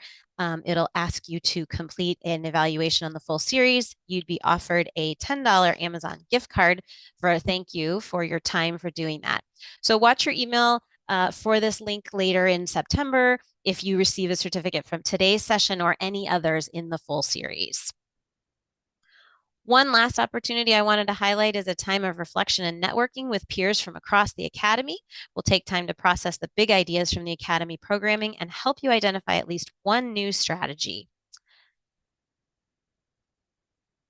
It'll ask you to complete an evaluation on the full series. You'd be offered a $10 Amazon gift card for a thank you for your time for doing that. So watch your email for this link later in September if you receive a certificate from today's session or any others in the full series. One last opportunity I wanted to highlight is a time of reflection and networking with peers from across the Academy. We'll take time to process the big ideas from the Academy programming and help you identify at least one new strategy.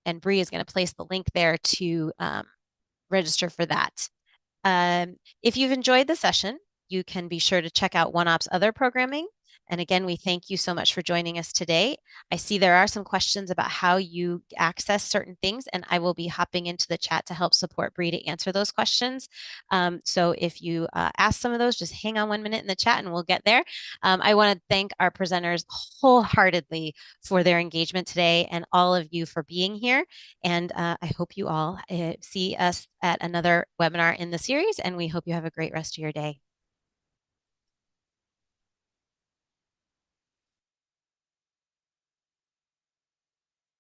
And Bree is going to place the link there to register for that. If you've enjoyed the session, you can be sure to check out OneOp's other programming. And again, we thank you so much for joining us today. I see there are some questions about how you access certain things, and I will be hopping into the chat to help support Bree to answer those questions. So if you ask some of those, just hang on 1 minute in the chat and we'll get there. I want to thank our presenters wholeheartedly for their engagement today and all of you for being here. And I hope you all see us at another webinar in the series, and we hope you have a great rest of your day.